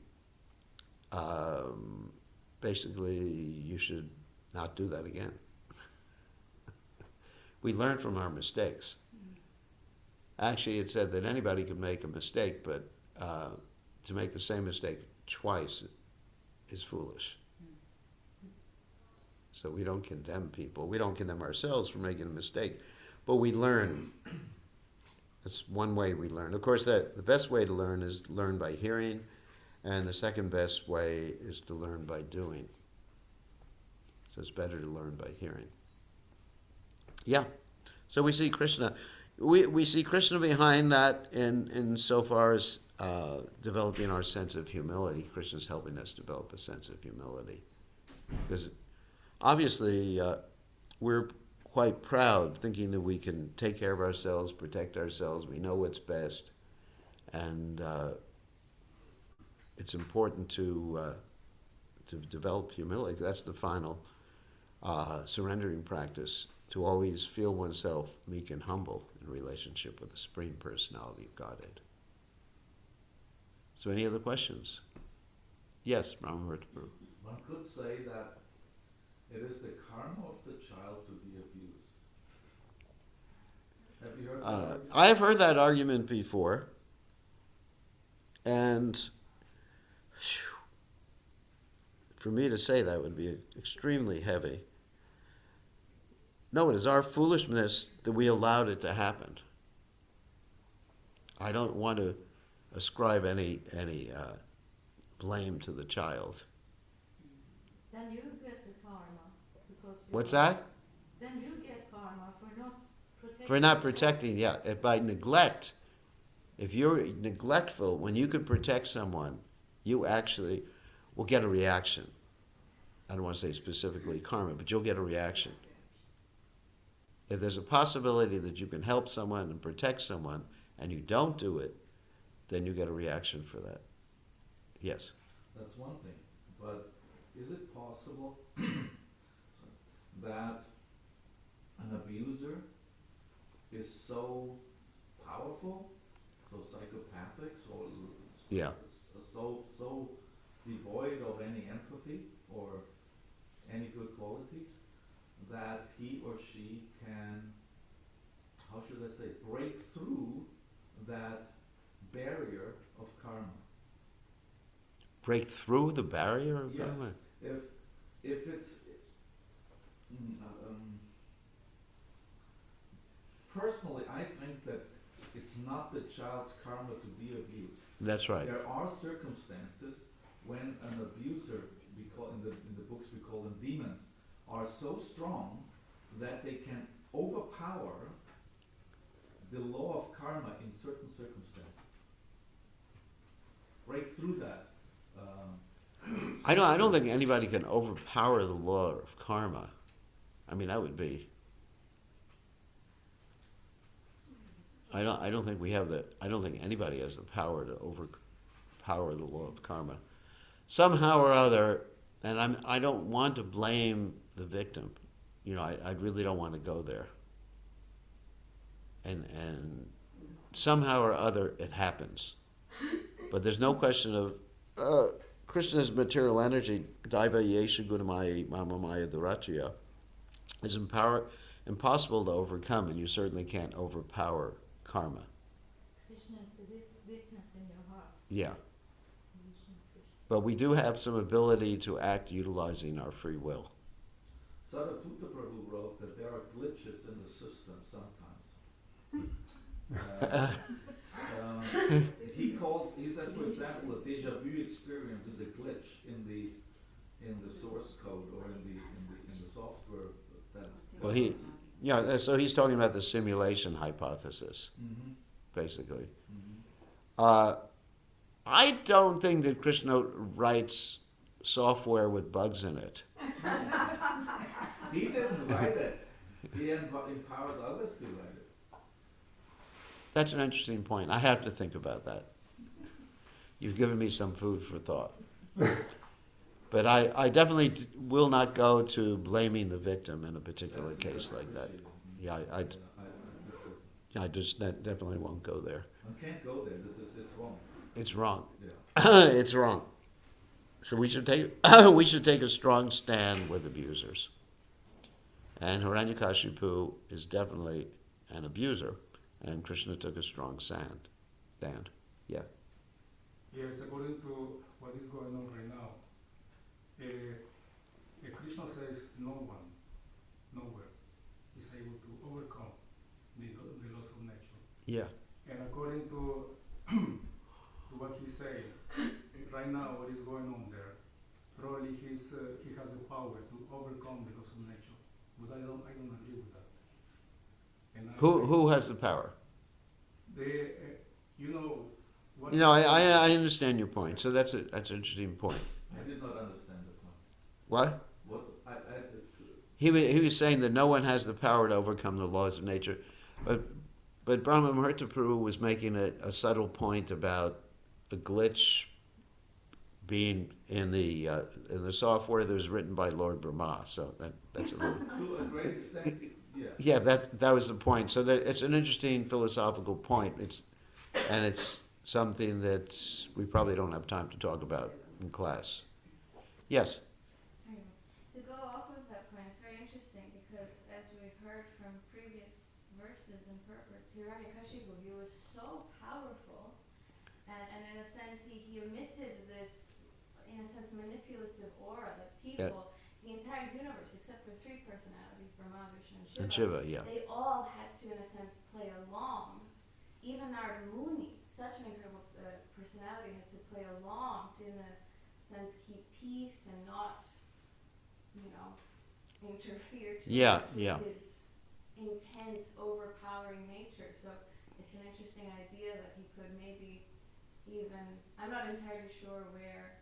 you should not do that again. We learn from our mistakes. Actually, it said that anybody could make a mistake, but to make the same mistake twice is foolish. So we don't condemn people. We don't condemn ourselves for making a mistake, but we learn. That's one way we learn. Of course, the best way to learn is to learn by hearing, and the second best way is to learn by doing. So it's better to learn by hearing. Yeah. So we see Krishna. We see Krishna behind that in so far as developing our sense of humility. Krishna's helping us develop a sense of humility. Because obviously we're quite proud, thinking that we can take care of ourselves, protect ourselves, we know what's best. And it's important to develop humility. That's the final surrendering practice, to always feel oneself meek and humble in relationship with the Supreme Personality of Godhead. So any other questions? Yes, Brahma. One could say that it is the karma of the child to be abused. Have you heard that argument? I have heard that argument before, and for me to say that would be extremely heavy. No, it is our foolishness that we allowed it to happen. I don't want to ascribe any blame to the child. Then you get the karma. Because What's that? Then you get karma for not protecting. For not protecting, yeah. If by neglect, if you're neglectful, when you can protect someone, you actually will get a reaction. I don't want to say specifically karma, but you'll get a reaction. If there's a possibility that you can help someone and protect someone, and you don't do it, then you get a reaction for that. Yes? That's one thing. But is it possible that an abuser is so powerful, so psychopathic, Yeah. so devoid of any empathy or any good qualities, that he or she can, how should I say, break through that barrier of karma? Break through the barrier of Yes. karma? If it's personally, I think that it's not the child's karma to be abused. That's right. There are circumstances when an abuser, in the books we call them demons, are so strong that they can overpower the law of karma in certain circumstances. Break through that. I don't think anybody can overpower the law of karma. I mean, that would be. I don't think we have the. I don't think anybody has the power to overpower the law of karma. Somehow or other, and I don't want to blame the victim. You know, I really don't want to go there. And somehow or other it happens. But there's no question of Krishna's material energy, Daiva Yesha Gunamaya Mama Maya Duratya, is impossible to overcome, and you certainly can't overpower karma. Krishna is the witness in your heart. Yeah. But we do have some ability to act utilizing our free will. Sariputta Prabhu wrote that there are glitches in the system sometimes. He says, for example, a deja vu experience is a glitch in the source code or in the software. So he's talking about the simulation hypothesis, basically. I don't think that Krishna writes software with bugs in it. He didn't write it. He empowers others to write it. That's an interesting point. I have to think about that. You've given me some food for thought. But I definitely will not go to blaming the victim in a particular case like that. Yeah, I just definitely won't go there. I can't go there. It's wrong. It's wrong. Yeah. It's wrong. So we should take a strong stand with abusers. And Hiranyakashipu is definitely an abuser, and Krishna took a strong stand. Yeah. Yes, according to what is going on right now, Krishna says no one, nowhere, is able to overcome the laws of nature. Yeah. And according to what he's saying, right now what is going on there, probably he has the power to overcome the laws of nature. But I don't agree with that. And Who has the power? I understand your point. So that's an interesting point. I did not understand the point. What? He was saying that no one has the power to overcome the laws of nature, but Brahma Muhurta Prabhu was making a subtle point about the glitch being in the software that was written by Lord Brahma. So that's a little. To a great extent, yeah. Yeah, that was the point. So that it's an interesting philosophical point. It's something that we probably don't have time to talk about in class. Yes. To go off of that point, it's very interesting because as we've heard from previous verses and purports, Hiranyakashipu, he was so powerful, and in a sense he emitted this, in a sense, manipulative aura that people, the entire universe, except for three personalities, Brahma, Vishnu, and Shiva, they all had to, in a sense, play along. Even Narada Muni, such an incredible personality, had to play along to, in a sense, keep peace and not, interfere too much with his intense, overpowering nature. So it's an interesting idea that he could maybe even, I'm not entirely sure where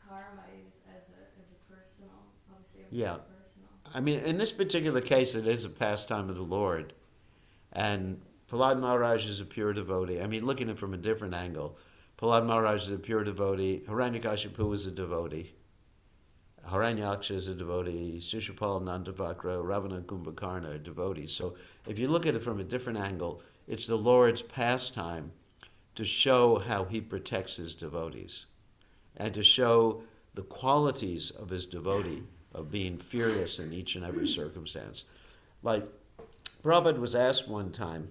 karma is as a personal, obviously personal. I mean, in this particular case, it is a pastime of the Lord. And Prahlad Maharaj is a pure devotee. I mean, looking at it from a different angle, Prahlad Maharaj is a pure devotee. Hiranyakashipu is a devotee. Hiranyaksha is a devotee. Shishupal, Nandavakra, Ravana, Kumbhakarna are devotees. So if you look at it from a different angle, it's the Lord's pastime to show how he protects his devotees and to show the qualities of his devotee of being fearless in each and every circumstance. Like, Prabhupada was asked one time,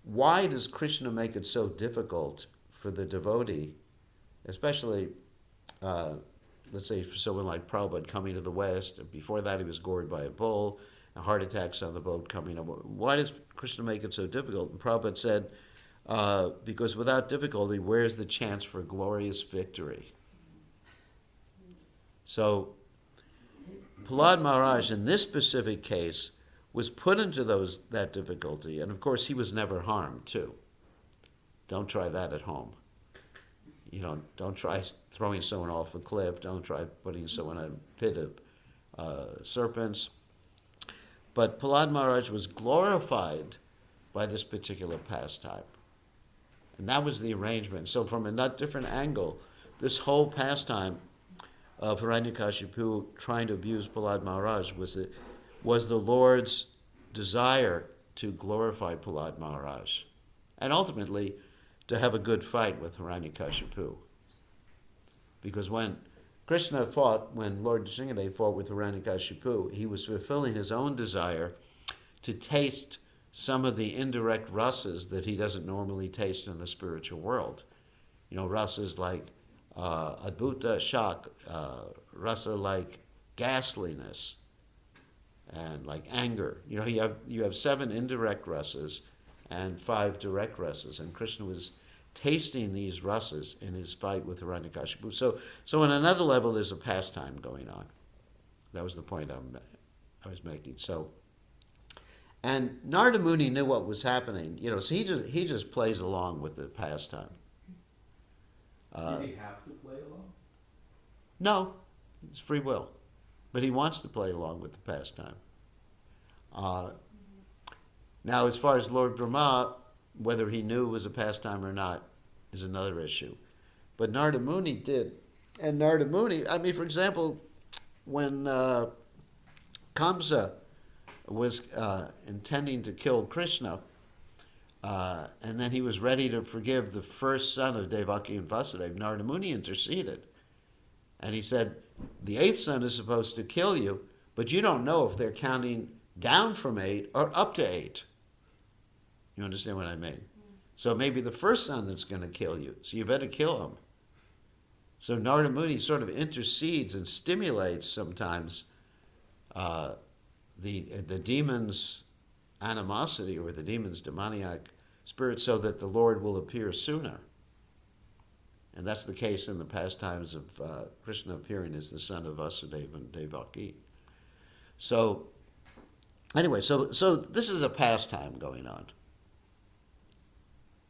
why does Krishna make it so difficult for the devotee, especially, let's say, for someone like Prabhupada coming to the West, before that he was gored by a bull, heart attacks on the boat coming up. Why does Krishna make it so difficult? And Prabhupada said, because without difficulty, where's the chance for glorious victory? So, Prahlad Maharaj, in this specific case, was put into that difficulty, and of course he was never harmed too. Don't try that at home. Don't try throwing someone off a cliff. Don't try putting someone in a pit of serpents. But Prahlad Maharaj was glorified by this particular pastime. And that was the arrangement. So from a different angle, this whole pastime of Hiranyakashipu trying to abuse Prahlad Maharaj was the Lord's desire to glorify Prahlad Maharaj. And ultimately, to have a good fight with Hiranyakashipu. Because when Lord Nrsimhadev fought with Hiranyakashipu, he was fulfilling his own desire to taste some of the indirect rasas that he doesn't normally taste in the spiritual world. Rasas like adbhuta, shock, rasa like ghastliness, and like anger. You have 7 indirect rasas and 5 direct rasas, and Krishna was tasting these rasas in his fight with Hiranyakashipu. So on another level, there's a pastime going on. That was the point I was making. So, and Narada Muni knew what was happening. So he just plays along with the pastime. Did he have to play along? No, it's free will, but he wants to play along with the pastime. Now, as far as Lord Brahma, whether he knew it was a pastime or not is another issue. But Narada Muni did. And Narada Muni, for example, when Kamsa was intending to kill Krishna, and then he was ready to forgive the first son of Devaki and Vasudeva, Narada Muni interceded. And he said, the 8th son is supposed to kill you, but you don't know if they're counting down from 8 or up to 8. You understand what I mean? So it may be the first son that's going to kill you, so you better kill him. So Narada Muni sort of intercedes and stimulates sometimes the demon's animosity or the demon's demoniac spirit so that the Lord will appear sooner. And that's the case in the pastimes of Krishna appearing as the son of Vasudeva and Devaki. So, anyway, so this is a pastime going on.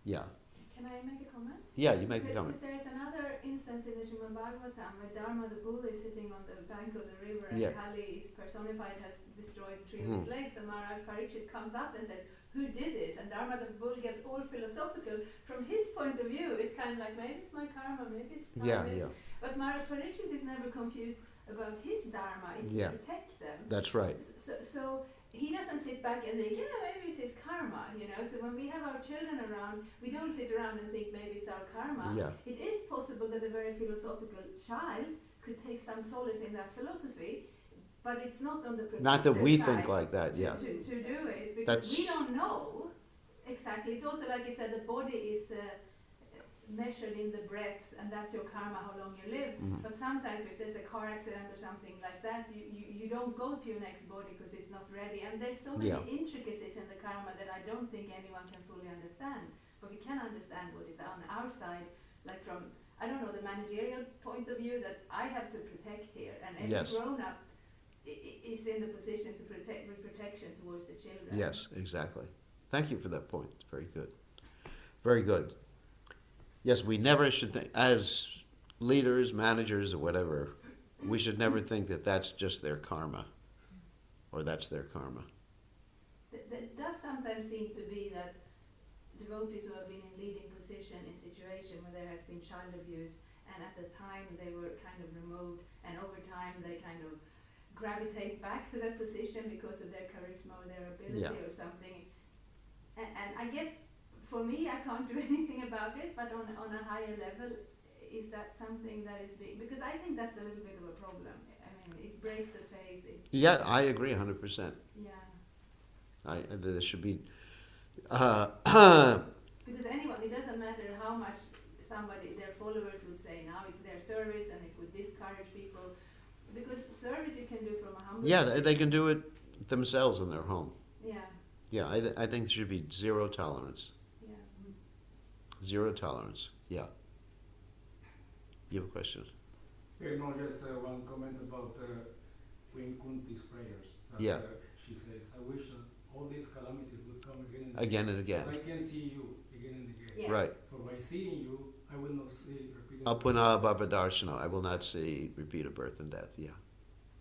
Yeah. Can I make a comment? Yeah, you make a comment. Because there's another instance in the Srimad Bhagavatam where Dharma the bull is sitting on the bank of the river and Kali is personified, has destroyed 3 of his legs, and Maharaj Parikshit comes up and says, who did this? And Dharma the bull gets all philosophical. From his point of view, it's kind of like, maybe it's my karma, maybe it's not. Yeah. But Maharaj Parikshit is never confused about his dharma, is to protect them. That's right. So he doesn't sit back and think, maybe it's his karma, So when we have our children around, we don't sit around and think maybe it's our karma. Yeah. It is possible that a very philosophical child could take some solace in that philosophy, but it's not on the protector Not that we side think like that, yeah. to do it, because we don't know exactly. It's also like it said, the body is measured in the breaths, and that's your karma, how long you live. Mm-hmm. But sometimes if there's a car accident or something like that, you don't go to your next body because it's not ready. And there's so many intricacies in the karma that I don't think anyone can fully understand. But we can understand what is on our side, like from, I don't know, the managerial point of view that I have to protect here. And every grown-up is in the position to protect, with protection towards the children. Yes, exactly. Thank you for that point. It's very good. Very good. Yes, we never should think, as leaders, managers, or whatever, we should never think that that's just their karma, or that's their karma. There does sometimes seem to be that devotees who have been in leading position in situation where there has been child abuse, and at the time they were kind of removed, and over time they kind of gravitate back to that position because of their charisma or their ability or something. And I guess for me, I can't do anything about it, but on a higher level, is that something that is big? Because I think that's a little bit of a problem. I mean, it breaks the faith. Yeah, I agree 100%. Yeah. There should be... because anyone, it doesn't matter how much their followers would say now it's their service and it would discourage people. Because service you can do from a humble... Yeah, they can do it themselves in their home. Yeah. Yeah, I think there should be zero tolerance. Yeah. Zero tolerance, yeah. You have a question? Okay, no, just one comment about Queen Kunti's prayers. Yeah. she says, I wish all these calamities would come again and Again and again. So I can see you again and again. Yeah. Right. For by seeing you, I will not see repeated. Apuna bhavadarshana. I will not see repeated birth and death. Yeah.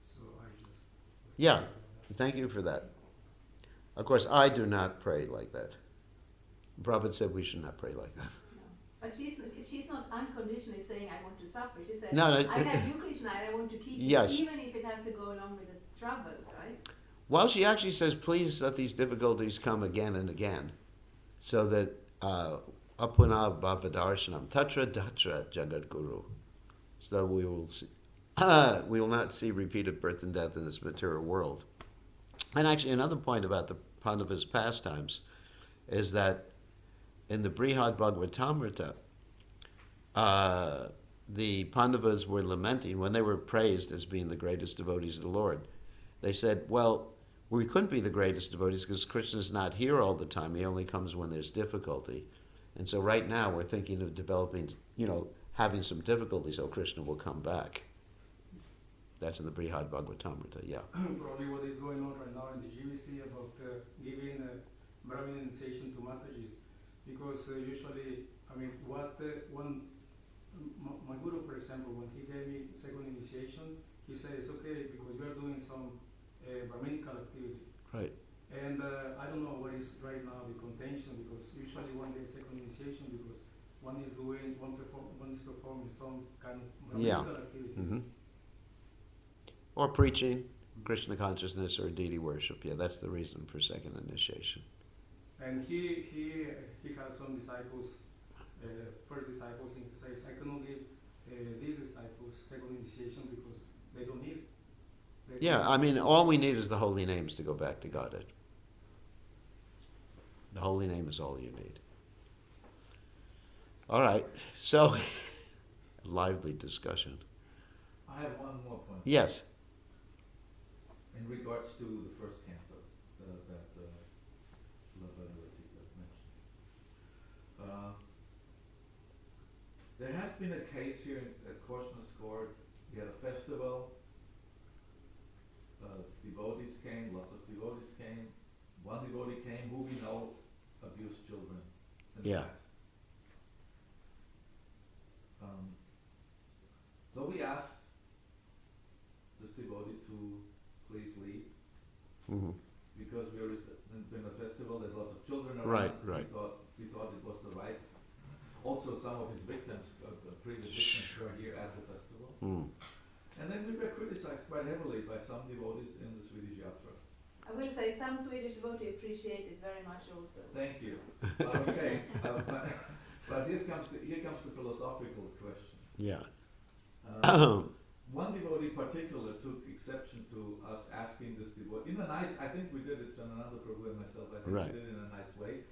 So I just. Yeah. Thank you for that. Of course, I do not pray like that. Prabhupada said we should not pray like that. No. But she's not unconditionally saying I want to suffer. She said No, I have you, Krishna, and I want to keep Yes. you, even if it has to go along with the troubles, right? Well, she actually says, please let these difficulties come again and again, so that apuna bhavadarsanam tatra datra jagat guru, so we will see, we will not see repeated birth and death in this material world. And actually, another point about the Pandavas' pastimes is that in the Brihad Bhagavatamrita, the Pandavas were lamenting when they were praised as being the greatest devotees of the Lord. They said, well, we couldn't be the greatest devotees because Krishna's not here all the time. He only comes when there's difficulty. And so right now we're thinking of developing, having some difficulty so Krishna will come back. That's in the Brihad Bhagavatamrita, yeah. Probably what is going on right now in the GVC about giving Brahmin initiation to Matajis. Because usually, my guru, for example, when he gave me second initiation, he says, okay, because we are doing some Brahminical activities. Right. And I don't know what is right now the contention, because usually one gets second initiation because one is performing some kind of Brahminical activities. Mm-hmm. Or preaching Krishna consciousness or deity worship. Yeah, that's the reason for second initiation. And he had some disciples, first disciples, and he says, I cannot give these disciples second initiation because they don't need it. Yeah, I mean, all we need is the holy names to go back to Godhead. The holy name is all you need. All right, so, lively discussion. I have one more point. Yes. In regards to the first canto that Lavadavati mentioned. There has been a case here at Krishna's court. We had a festival. Devotees came, lots of devotees came. One devotee came who we know abused children in the past. So we asked this devotee to please leave. Mm-hmm. Because we are in a festival, there's lots of children around. Right. We thought it was the right. Also, some of his victims, previous victims, were here at the festival. Mm. And then we were criticized quite heavily by some devotees in the Swedish Yatra. I will say some Swedish devotee appreciate it very much also. Thank you. Okay, but here comes the philosophical question. Yeah. One devotee in particular took exception to us asking this devotee, I think we did it, Janananda Prabhu and myself, I think we did it in a nice way,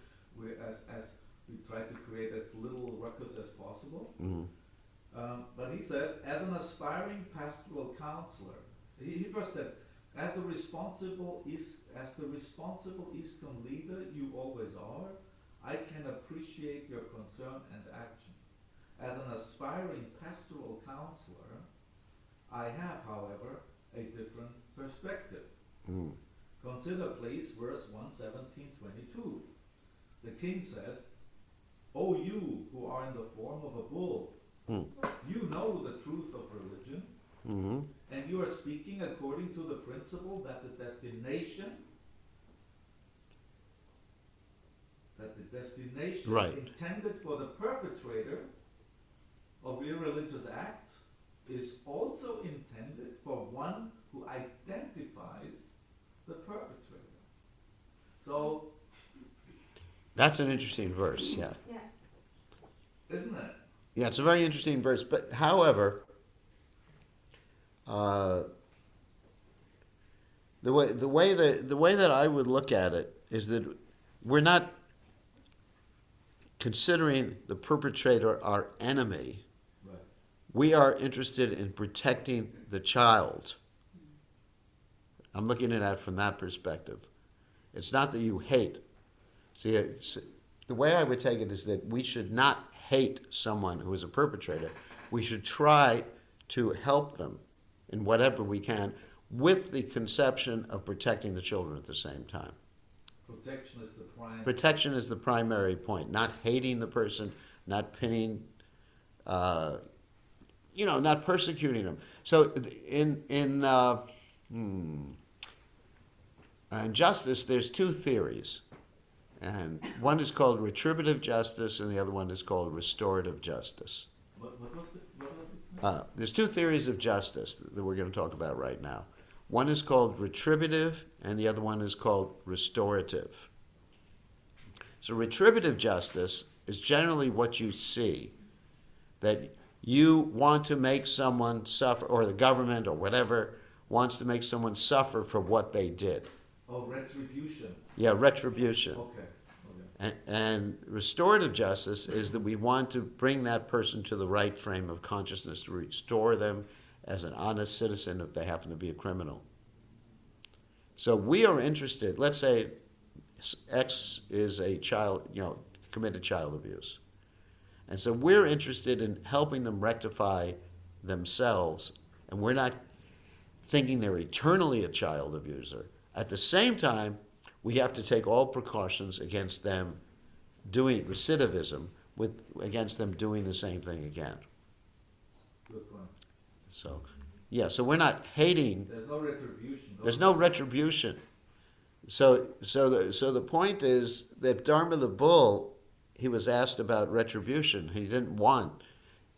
as we tried to create as little ruckus as possible. Mm. But he said, as an aspiring pastoral counselor, he first said, as the responsible ISKCON leader you always are, I can appreciate your concern and action. As an aspiring pastoral counselor, I have, however, a different perspective. Mm. Consider, please, verse 117:22. The king said, O you who are in the form of a bull, you know the truth of religion, Mm-hmm. and you are speaking according to the principle that the destination intended for the perpetrator of irreligious acts is also intended for one who identifies the perpetrator. So That's an interesting verse, yeah. Yeah. isn't it? Yeah, it's a very interesting verse. But however, the way that I would look at it is that we're not considering the perpetrator our enemy. Right. We are interested in protecting the child. I'm looking at it from that perspective. It's not that you hate. See, the way I would take it is that we should not hate someone who is a perpetrator. We should try to help them in whatever we can with the conception of protecting the children at the same time. Protection is the prime. Protection is the primary point, not hating the person, not pinning, not persecuting them. So in justice, there's two theories. And one is called Retributive Justice, and the other one is called Restorative Justice. What was this? There's two theories of justice that we're going to talk about right now. One is called retributive, and the other one is called restorative. So retributive justice is generally what you see, that you want to make someone suffer, or the government or whatever wants to make someone suffer for what they did. Oh, retribution. Yeah, retribution. Okay. And restorative justice is that we want to bring that person to the right frame of consciousness, to restore them as an honest citizen if they happen to be a criminal. So we are interested, let's say X is a child, committed child abuse. And so we're interested in helping them rectify themselves, and we're not thinking they're eternally a child abuser. At the same time, we have to take all precautions against them doing recidivism, against them doing the same thing again. Good point. So we're not hating. There's no retribution. There's no retribution. So the point is that Dharma the Bull, he was asked about retribution. He didn't want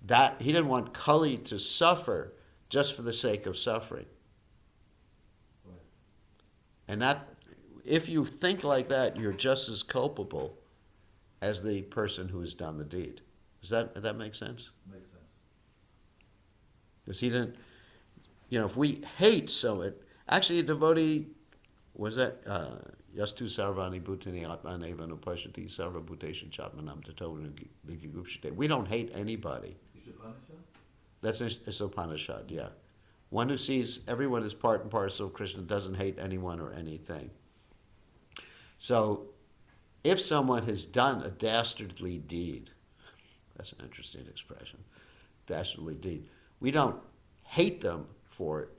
that. He didn't want Kali to suffer just for the sake of suffering. Right. And that, if you think like that, you're just as culpable as the person who has done the deed. Does that make sense? Makes sense. Because he didn't, if we hate someone, actually a devotee, was that, Yastu Sarvani Bhutani Atmaneva Nupashati Sarva Bhuteshan Chatmanam Tatovanu Bhikigupshite. We don't hate anybody. That's Isopanishad, yeah. One who sees everyone as part and parcel of Krishna doesn't hate anyone or anything. So, if someone has done a dastardly deed, that's an interesting expression, dastardly deed, we don't hate them for it,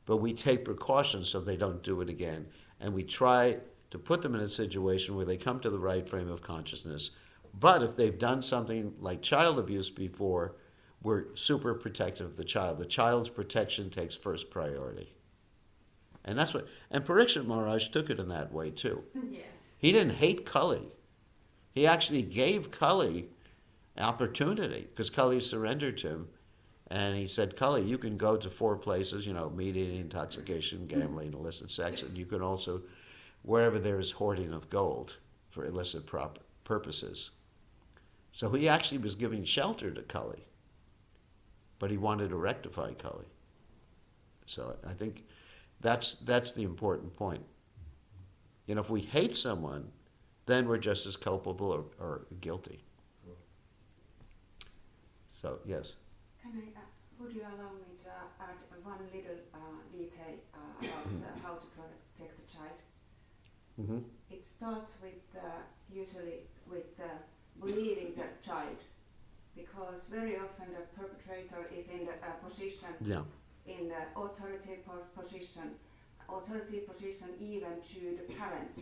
but we take precautions so they don't do it again, and we try to put them in a situation where they come to the right frame of consciousness. But if they've done something like child abuse before, we're super protective of the child. The child's protection takes first priority. And Parikshit Maharaj took it in that way too. Yes. He didn't hate Kali. He actually gave Kali opportunity, because Kali surrendered to him. And he said, Kali, you can go to 4 places, meat eating, intoxication, gambling, illicit sex, and you can also, wherever there is hoarding of gold for illicit purposes. So he actually was giving shelter to Kali, but he wanted to rectify Kali. So I think that's the important point. If we hate someone, then we're just as culpable or guilty. So, yes. Would you allow me to add one little detail about how to protect the child? Mm-hmm. It starts with usually with believing the child, because very often the perpetrator is in the position, in the authoritative position even to the parents.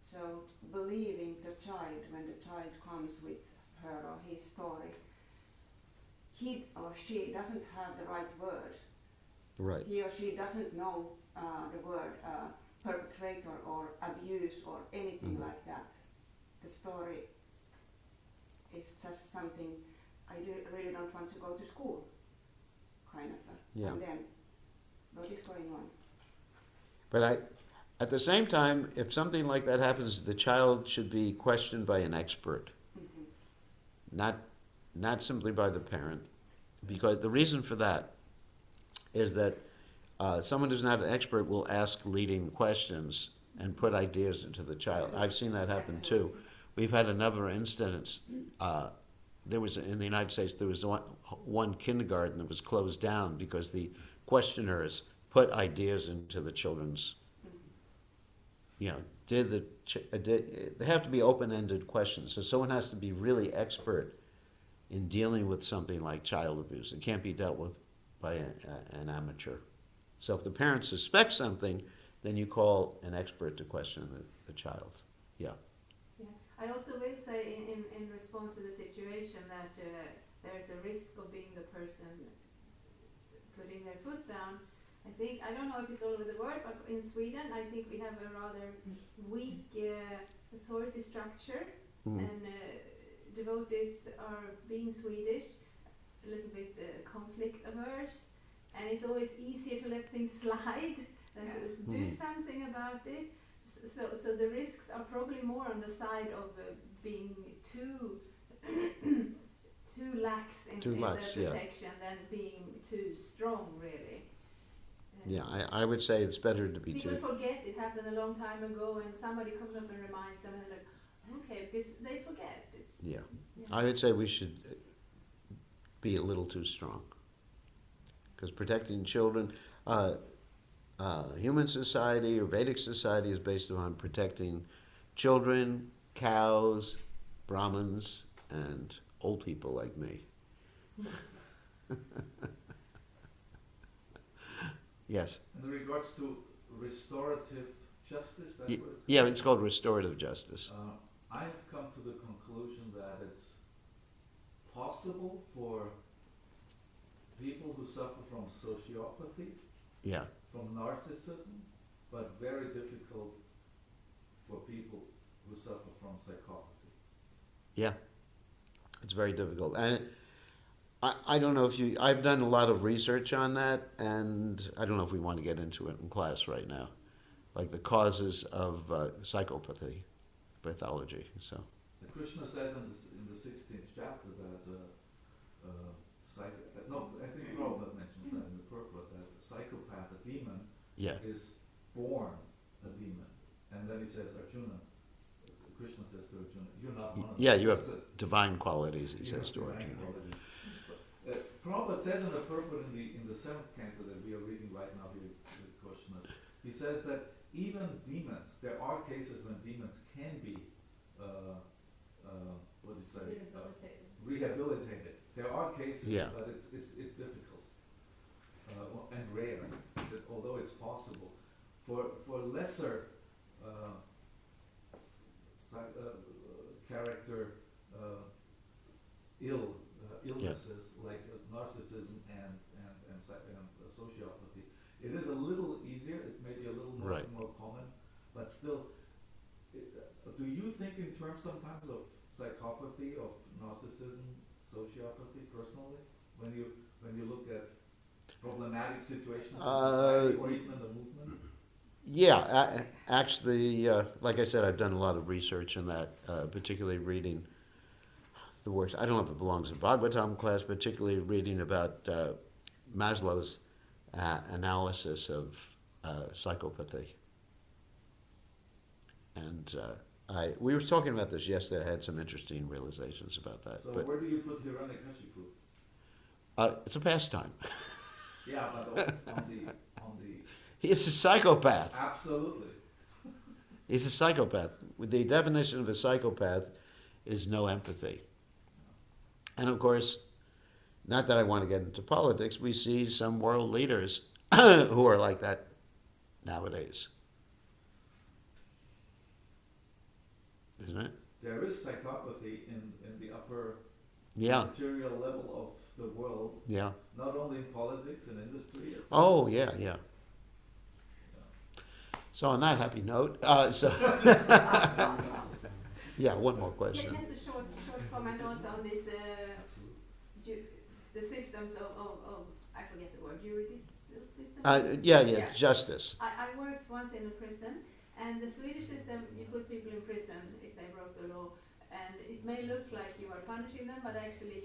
So believing the child when the child comes with her or his story, he or she doesn't have the right word. Right. He or she doesn't know the word perpetrator or abuse or anything like that. The story is just something really don't want to go to school, kind of. And then, what is going on? But at the same time, if something like that happens, the child should be questioned by an expert, not simply by the parent, because the reason for that is that someone who's not an expert will ask leading questions and put ideas into the child. I've seen that happen too. We've had another instance. There was, in the United States, there was one kindergarten that was closed down because the questioners put ideas into the children's, they have to be open-ended questions. So someone has to be really expert in dealing with something like child abuse. It can't be dealt with by an amateur. So if the parent suspects something, then you call an expert to question the child. Yeah. Yeah. I also will say in response to the situation that there's a risk of being the person putting their foot down. I don't know if it's all over the world, but in Sweden I think we have a rather weak authority structure, and devotees are, being Swedish, a little bit conflict averse, and it's always easier to let things slide than to do something about it. So the risks are probably more on the side of being too lax in the protection than being too strong, really. Yeah, I would say it's better to be People too. forget it happened a long time ago, and somebody comes up and reminds them, and they're like, okay, because they forget. I would say we should be a little too strong, because protecting children, human society or Vedic society is based on protecting children, cows, Brahmins, and old people like me. Yes. In regards to restorative justice, that's what it's called? Yeah, it's called restorative justice. I have come to the conclusion that it's possible for people who suffer from sociopathy, Yeah. from narcissism, but very difficult for people who suffer from psychopathy. Yeah. It's very difficult. And I don't know if I've done a lot of research on that, and I don't know if we want to get into it in class right now, like the causes of psychopathy, pathology. So. Krishna says in the 16th chapter that I think Prabhupada mentions that in the purport, that a psychopath, a demon, is born a demon. And then he says, Arjuna, Krishna says to Arjuna, you're not one of them. Yeah, you have divine qualities, he says to Arjuna. Prabhupada says in the purport in the 7th canto that we are reading right now here with Krishna, he says that even demons, there are cases when demons can be rehabilitated. There are cases, but it's difficult and rare. That although it's possible, for lesser character illnesses like narcissism and sociopathy, it is a little easier. It may be a little more common, but still. Do you think in terms sometimes of psychopathy, of narcissism, sociopathy personally, when you look at problematic situations in society or even in the movement? Yeah, actually, like I said, I've done a lot of research in that, particularly reading the works. I don't know if it belongs in Bhagavatam class, particularly reading about Maslow's analysis of psychopathy. And we were talking about this yesterday. I had some interesting realizations about that. So where do you put Hiranyakashipu? It's a pastime. Yeah, but on the He's a psychopath. Absolutely. He's a psychopath. The definition of a psychopath is no empathy. And of course, not that I want to get into politics, we see some world leaders who are like that nowadays. Isn't it? There is psychopathy in the upper Yeah. material level of the world. Yeah. Not only in politics and industry. Oh, yeah. So on that happy note, yeah, one more question. Just a short comment also on this, the systems of I forget the word, juridical system? Yeah, justice. I worked once in a prison, and the Swedish system, you put people in prison if they broke the law, and it may look like you are punishing them, but actually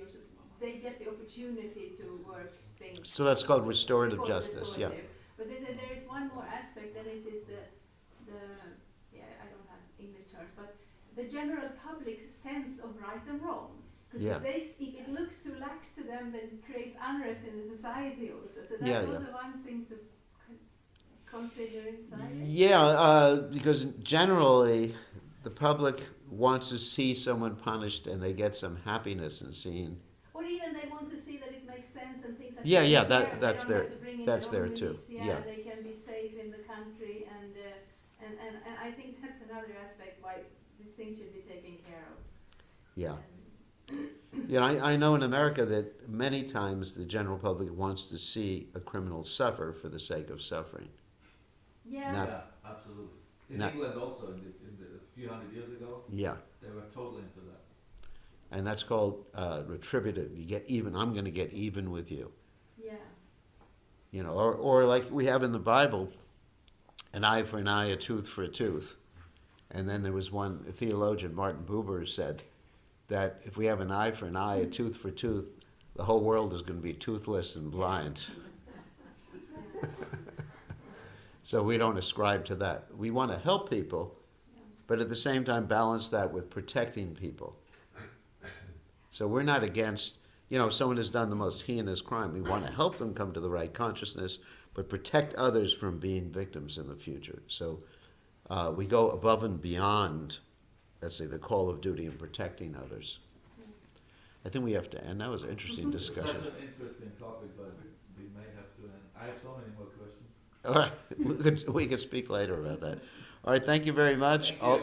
they get the opportunity to work things. So that's called restorative justice, yeah. But there is one more aspect, and it is the I don't have English terms, but the general public's sense of right and wrong. Because if it looks too lax to them, then it creates unrest in the society also. So that's also one thing to consider inside. Yeah, because generally the public wants to see someone punished, and they get some happiness in seeing. Or even they want to see that it makes sense and things like that. Yeah, that's their. To bring suffering in That's their there own too, militia, yeah. they can be safe in the country, and I think that's another aspect why these things should be taken care of. Yeah. And You know, I know in America that many times the general public wants to see a criminal suffer for the sake of suffering. yeah, Now- Yeah, absolutely. In Now- England also, in the a few hundred years ago, Yeah. they were totally into that. And that's called retributive. You get even. I'm going to get even with you. yeah, You know, or like we have in the Bible, an eye for an eye, a tooth for a tooth. And then there was one theologian, Martin Buber, said that if we have an eye for an eye, a tooth for a tooth, the whole world is going to be toothless and blind. So we don't ascribe to that. We want to help people, but at the same time balance that with protecting people. So we're not against, you know, if someone has done the most heinous crime, we want to help them come to the right consciousness, but protect others from being victims in the future. So we go above and beyond, let's say, the call of duty in protecting others. I think we have to end. That was an interesting It's such discussion. an interesting topic, but we may have to end. I have so many more questions. All right, we could speak later about that. All right, thank you very much. Thank you.